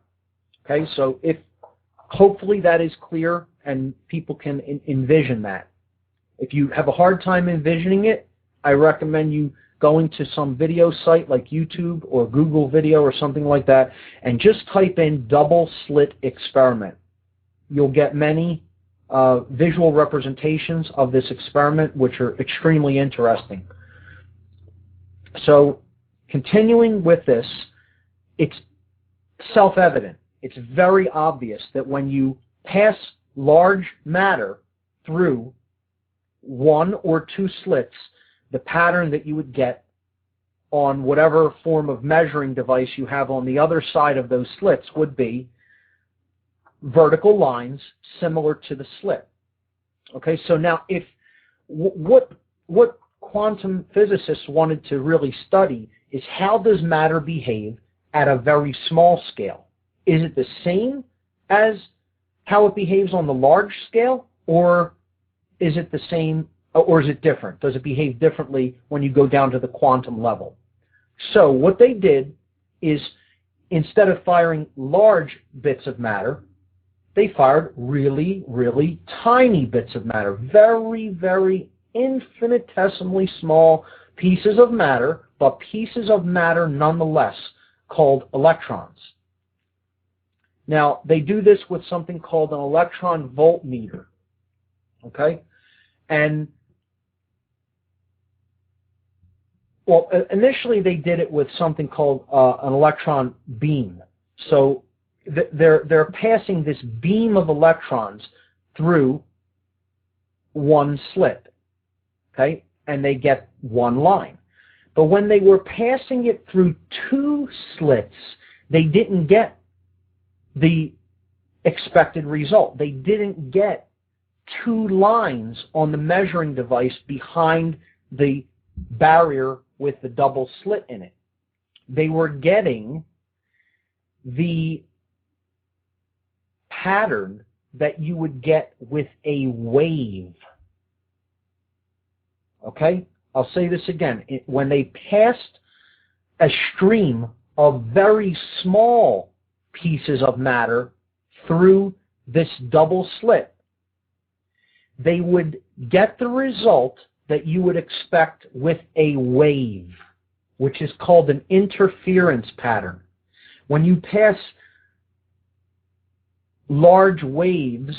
Okay, so hopefully that is clear and people can envision that. If you have a hard time envisioning it, I recommend you going to some video site like YouTube or Google Video or something like that and just type in double slit experiment. You'll get many visual representations of this experiment which are extremely interesting. So continuing with this, it's self-evident. It's very obvious that when you pass large matter through one or two slits, the pattern that you would get on whatever form of measuring device you have on the other side of those slits would be vertical lines similar to the slit. Okay, so now what quantum physicists wanted to really study is how does matter behave at a very small scale? Is it the same as how it behaves on the large scale, or is it the same, or is it different? Does it behave differently when you go down to the quantum level? So what they did is, instead of firing large bits of matter, they fired really, really tiny bits of matter, very, very infinitesimally small pieces of matter, but pieces of matter nonetheless, called electrons. Now, they do this with something called an electron voltmeter. Okay? And, well, initially they did it with something called an electron beam. So they're passing this beam of electrons through one slit. Okay? And they get one line. But when they were passing it through two slits, they didn't get the expected result. They didn't get two lines on the measuring device behind the barrier with the double slit in it. They were getting the pattern that you would get with a wave. Okay? I'll say this again. When they passed a stream of very small pieces of matter through this double slit, they would get the result that you would expect with a wave, which is called an interference pattern. When you pass large waves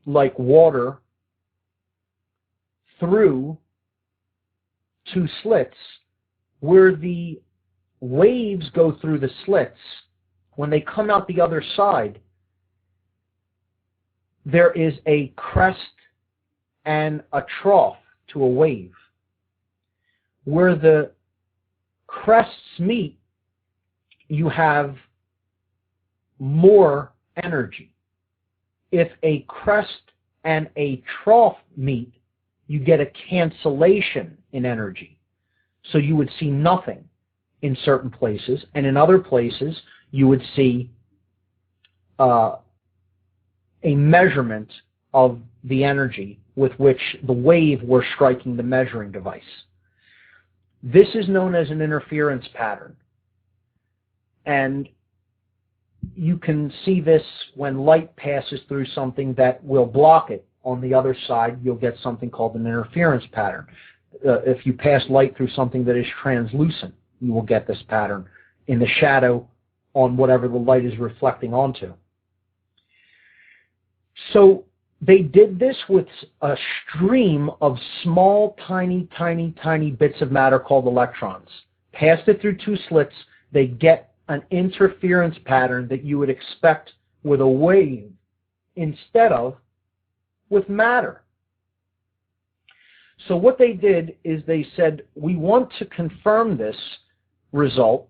like water through two slits, where the waves go through the slits, when they come out the other side, there is a crest and a trough to a wave. Where the crests meet, you have more energy. If a crest and a trough meet, you get a cancellation in energy. So you would see nothing in certain places, and in other places you would see a measurement of the energy with which the wave were striking the measuring device. This is known as an interference pattern. And you can see this when light passes through something that will block it. On the other side, you'll get something called an interference pattern. If you pass light through something that is translucent, you will get this pattern in the shadow on whatever the light is reflecting onto. So they did this with a stream of small, tiny, tiny, tiny bits of matter called electrons. Passed it through two slits, they get an interference pattern that you would expect with a wave instead of with matter. So what they did is they said, we want to confirm this result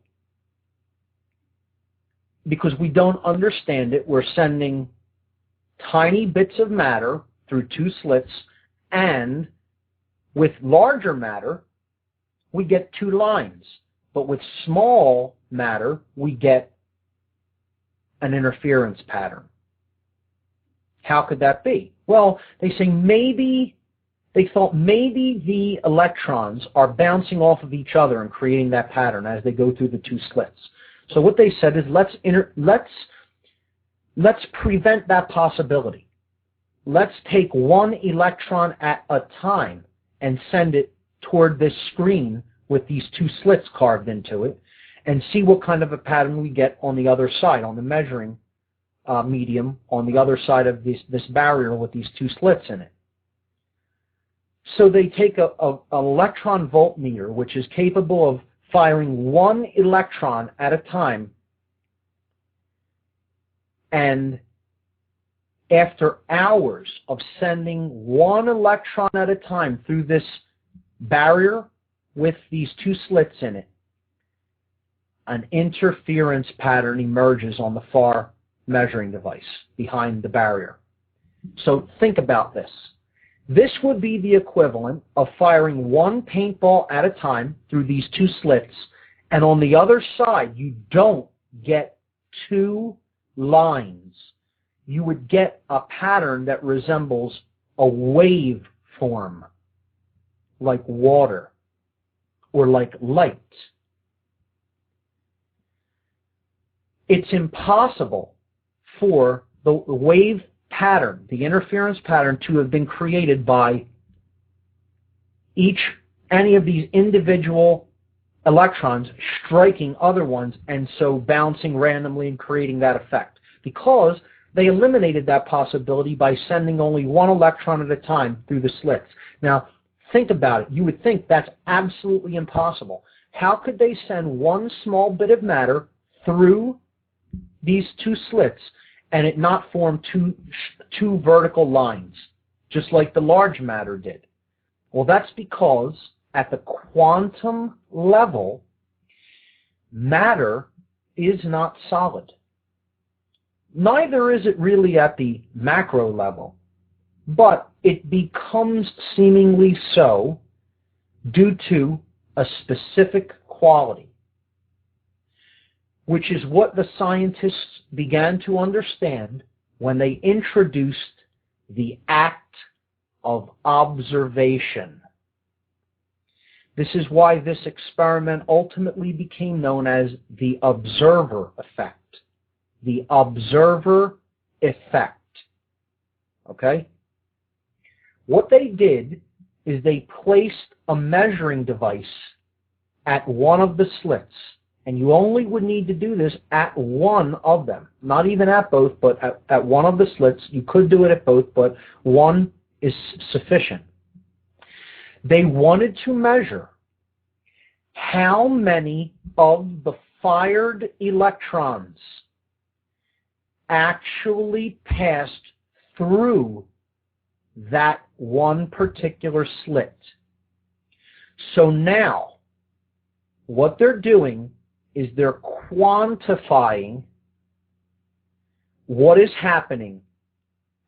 because we don't understand it. We're sending tiny bits of matter through two slits, and with larger matter, we get two lines. But with small matter, we get an interference pattern. How could that be? Well, they thought maybe the electrons are bouncing off of each other and creating that pattern as they go through the two slits. So what they said is let's prevent that possibility. Let's take one electron at a time and send it toward this screen with these two slits carved into it and see what kind of a pattern we get on the other side, on the measuring medium, on the other side of this barrier with these two slits in it. So they take an electron voltmeter, which is capable of firing one electron at a time, and after hours of sending one electron at a time through this barrier with these two slits in it, an interference pattern emerges on the far measuring device behind the barrier. So think about this. This would be the equivalent of firing one paintball at a time through these two slits, and on the other side you don't get two lines. You would get a pattern that resembles a wave form, like water or like light. It's impossible for the wave pattern, the interference pattern, to have been created by any of these individual electrons striking other ones and so bouncing randomly and creating that effect, because they eliminated that possibility by sending only one electron at a time through the slits. Now, think about it. You would think that's absolutely impossible. How could they send one small bit of matter through these two slits and it not form two vertical lines, just like the large matter did? Well, that's because at the quantum level, matter is not solid. Neither is it really at the macro level, but it becomes seemingly so due to a specific quality, which is what the scientists began to understand when they introduced the act of observation. This is why this experiment ultimately became known as the observer effect. The observer effect. Okay? What they did is they placed a measuring device at one of the slits. And you only would need to do this at one of them. Not even at both, but at one of the slits. You could do it at both, but one is sufficient. They wanted to measure how many of the fired electrons actually passed through that one particular slit. So now, what they're doing is they're quantifying what is happening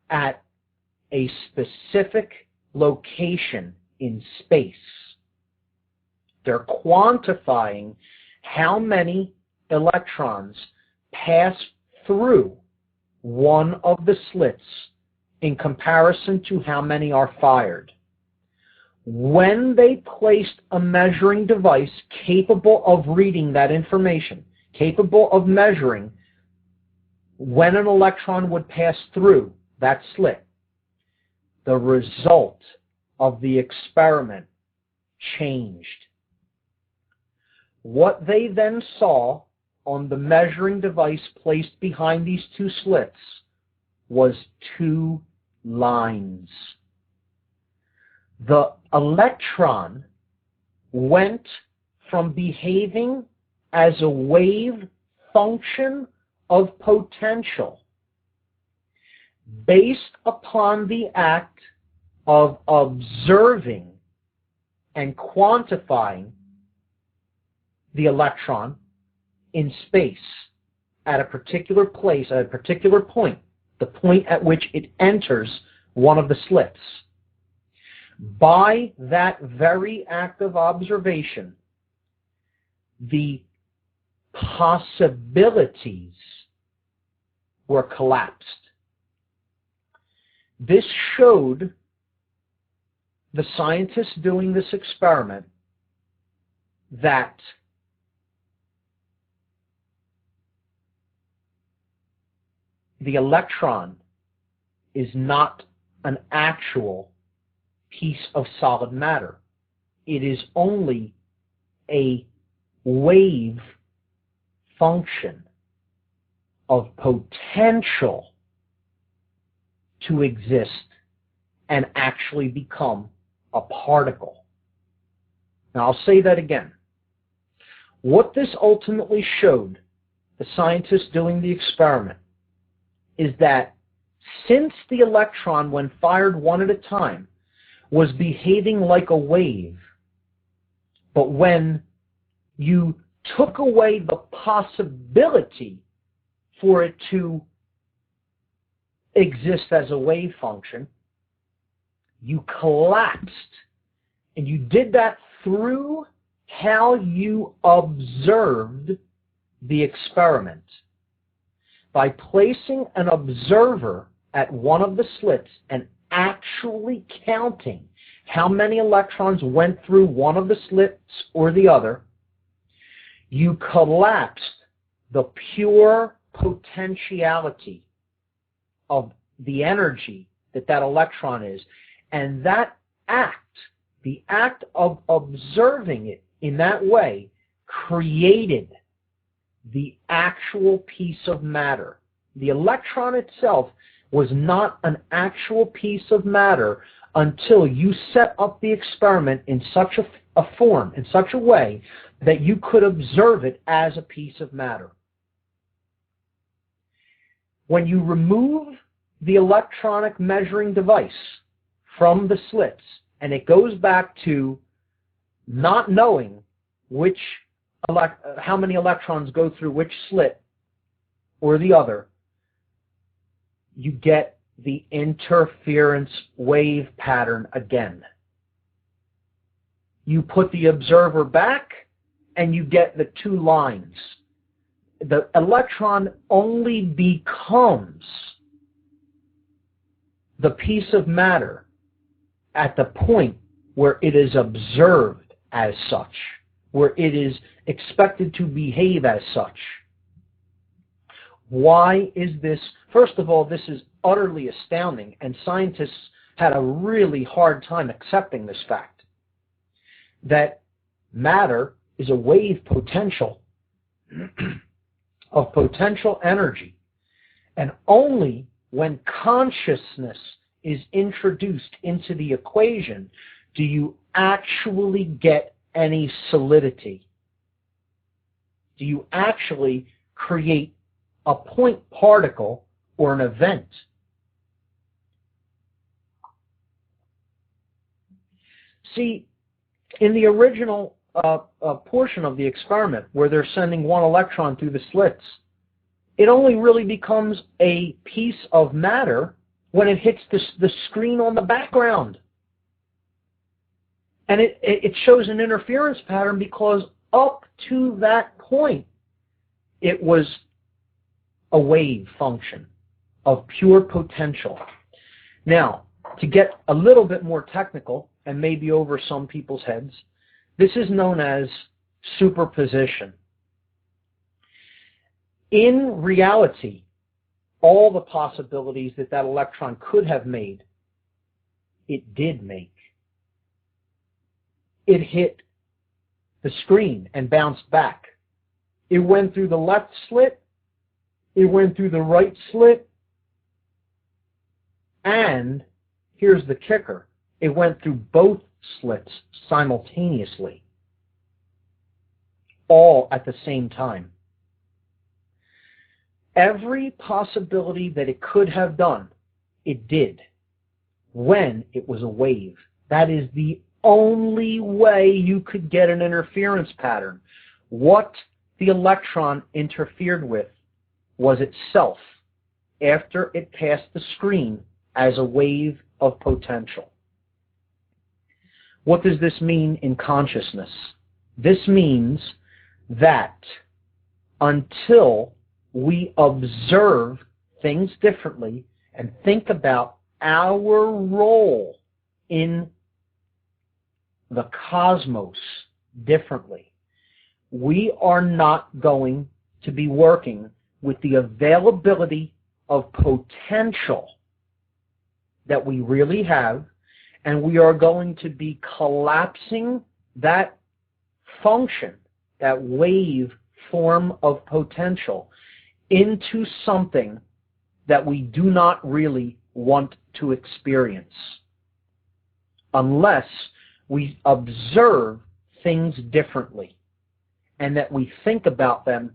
at a specific location in space. They're quantifying how many electrons pass through one of the slits in comparison to how many are fired. When they placed a measuring device capable of reading that information, capable of measuring when an electron would pass through that slit, the result of the experiment changed. What they then saw on the measuring device placed behind these two slits was 2 lines. The electron went from behaving as a wave function of potential based upon the act of observing and quantifying the electron in space at a particular place, at a particular point, the point at which it enters one of the slits. By that very act of observation, the possibilities were collapsed. This showed the scientists doing this experiment that the electron is not an actual piece of solid matter. It is only a wave function of potential to exist and actually become a particle. Now, I'll say that again. What this ultimately showed the scientists doing the experiment is that since the electron, when fired one at a time, was behaving like a wave, but when you took away the possibility for it to exist as a wave function, you collapsed. And you did that through how you observed the experiment. By placing an observer at one of the slits and actually counting how many electrons went through one of the slits or the other, you collapsed the pure potentiality of the energy that that electron is. And that act, the act of observing it in that way, created the actual piece of matter. The electron itself was not an actual piece of matter until you set up the experiment in such a form, in such a way, that you could observe it as a piece of matter. When you remove the electronic measuring device from the slits, and it goes back to not knowing how many electrons go through which slit or the other, you get the interference wave pattern again. You put the observer back and you get the 2 lines. The electron only becomes the piece of matter at the point where it is observed as such, where it is expected to behave as such. Why is this? First of all, this is utterly astounding, and scientists had a really hard time accepting this fact, that matter is a wave potential of potential energy, and only when consciousness is introduced into the equation do you actually get any solidity. Do you actually create a point particle or an event? See, in the original portion of the experiment where they're sending one electron through the slits, it only really becomes a piece of matter when it hits the screen on the background. And it shows an interference pattern because up to that point, it was a wave function of pure potential. Now, to get a little bit more technical, and maybe over some people's heads, this is known as superposition. In reality, all the possibilities that that electron could have made, it did make. It hit the screen and bounced back. It went through the left slit, it went through the right slit, and here's the kicker, it went through both slits simultaneously, all at the same time. Every possibility that it could have done, it did, when it was a wave. That is the only way you could get an interference pattern. What the electron interfered with was itself after it passed the screen as a wave of potential. What does this mean in consciousness? This means that until we observe things differently and think about our role in the cosmos differently, we are not going to be working with the availability of potential that we really have, and we are going to be collapsing that function, that wave form of potential, into something that we do not really want to experience unless we observe things differently and that we think about them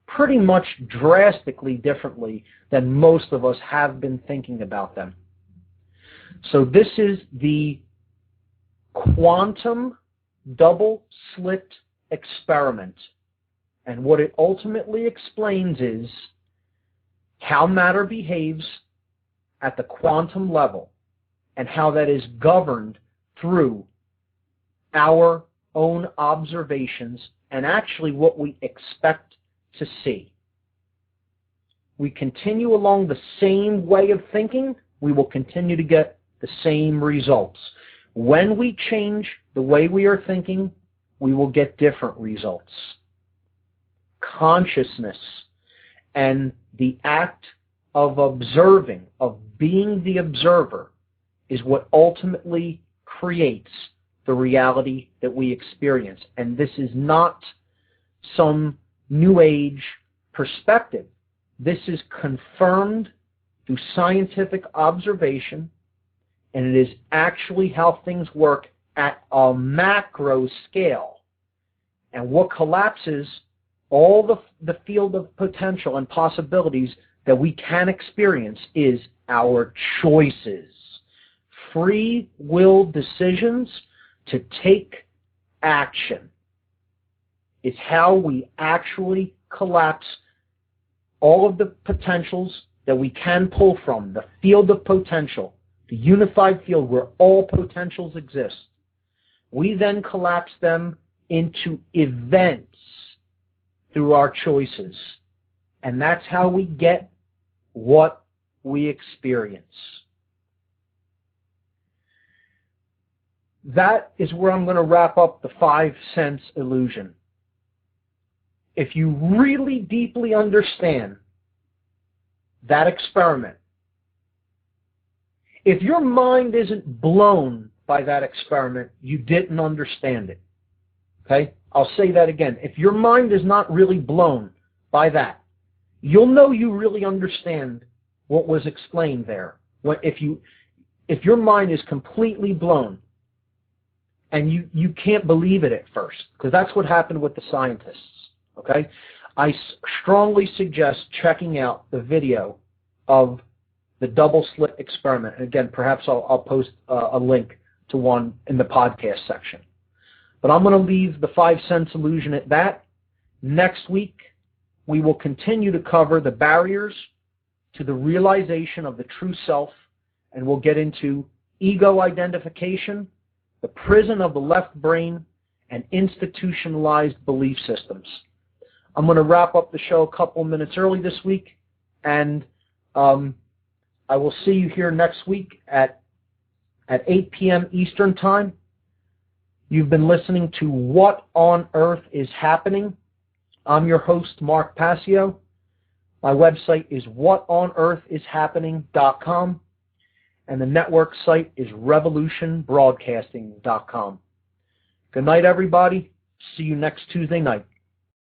pretty much drastically differently than most of us have been thinking about them. So this is the quantum double slit experiment. And what it ultimately explains is how matter behaves at the quantum level and how that is governed through our own observations and actually what we expect to see. We continue along the same way of thinking, we will continue to get the same results. When we change the way we are thinking, we will get different results. Consciousness and the act of observing, of being the observer, is what ultimately creates the reality that we experience. And this is not some New Age perspective. This is confirmed through scientific observation, and it is actually how things work at a macro scale. And what collapses all the field of potential and possibilities that we can experience is our choices. Free will decisions to take action is how we actually collapse all of the potentials that we can pull from, the field of potential, the unified field where all potentials exist. We then collapse them into events through our choices. And that's how we get what we experience. That is where I'm going to wrap up the 5 sense illusion. If you really deeply understand that experiment, if your mind isn't blown by that experiment, you didn't understand it. Okay? I'll say that again. If your mind is not really blown by that, you'll know you really understand what was explained there. If your mind is completely blown and you can't believe it at first, because that's what happened with the scientists. Okay? I strongly suggest checking out the video of the double slit experiment. And again, perhaps I'll post a link to one in the podcast section. But I'm going to leave the 5 sense illusion at that. Next week, we will continue to cover the barriers to the realization of the true self, and we'll get into ego identification, the prison of the left brain, and institutionalized belief systems. I'm going to wrap up the show a couple minutes early this week, and I will see you here next week at 8 p.m. Eastern Time. You've been listening to What on Earth is Happening. I'm your host, Mark Passio. My website is whatonearthishappening.com, and the network site is revolutionbroadcasting.com. Good night, everybody. See you next Tuesday night.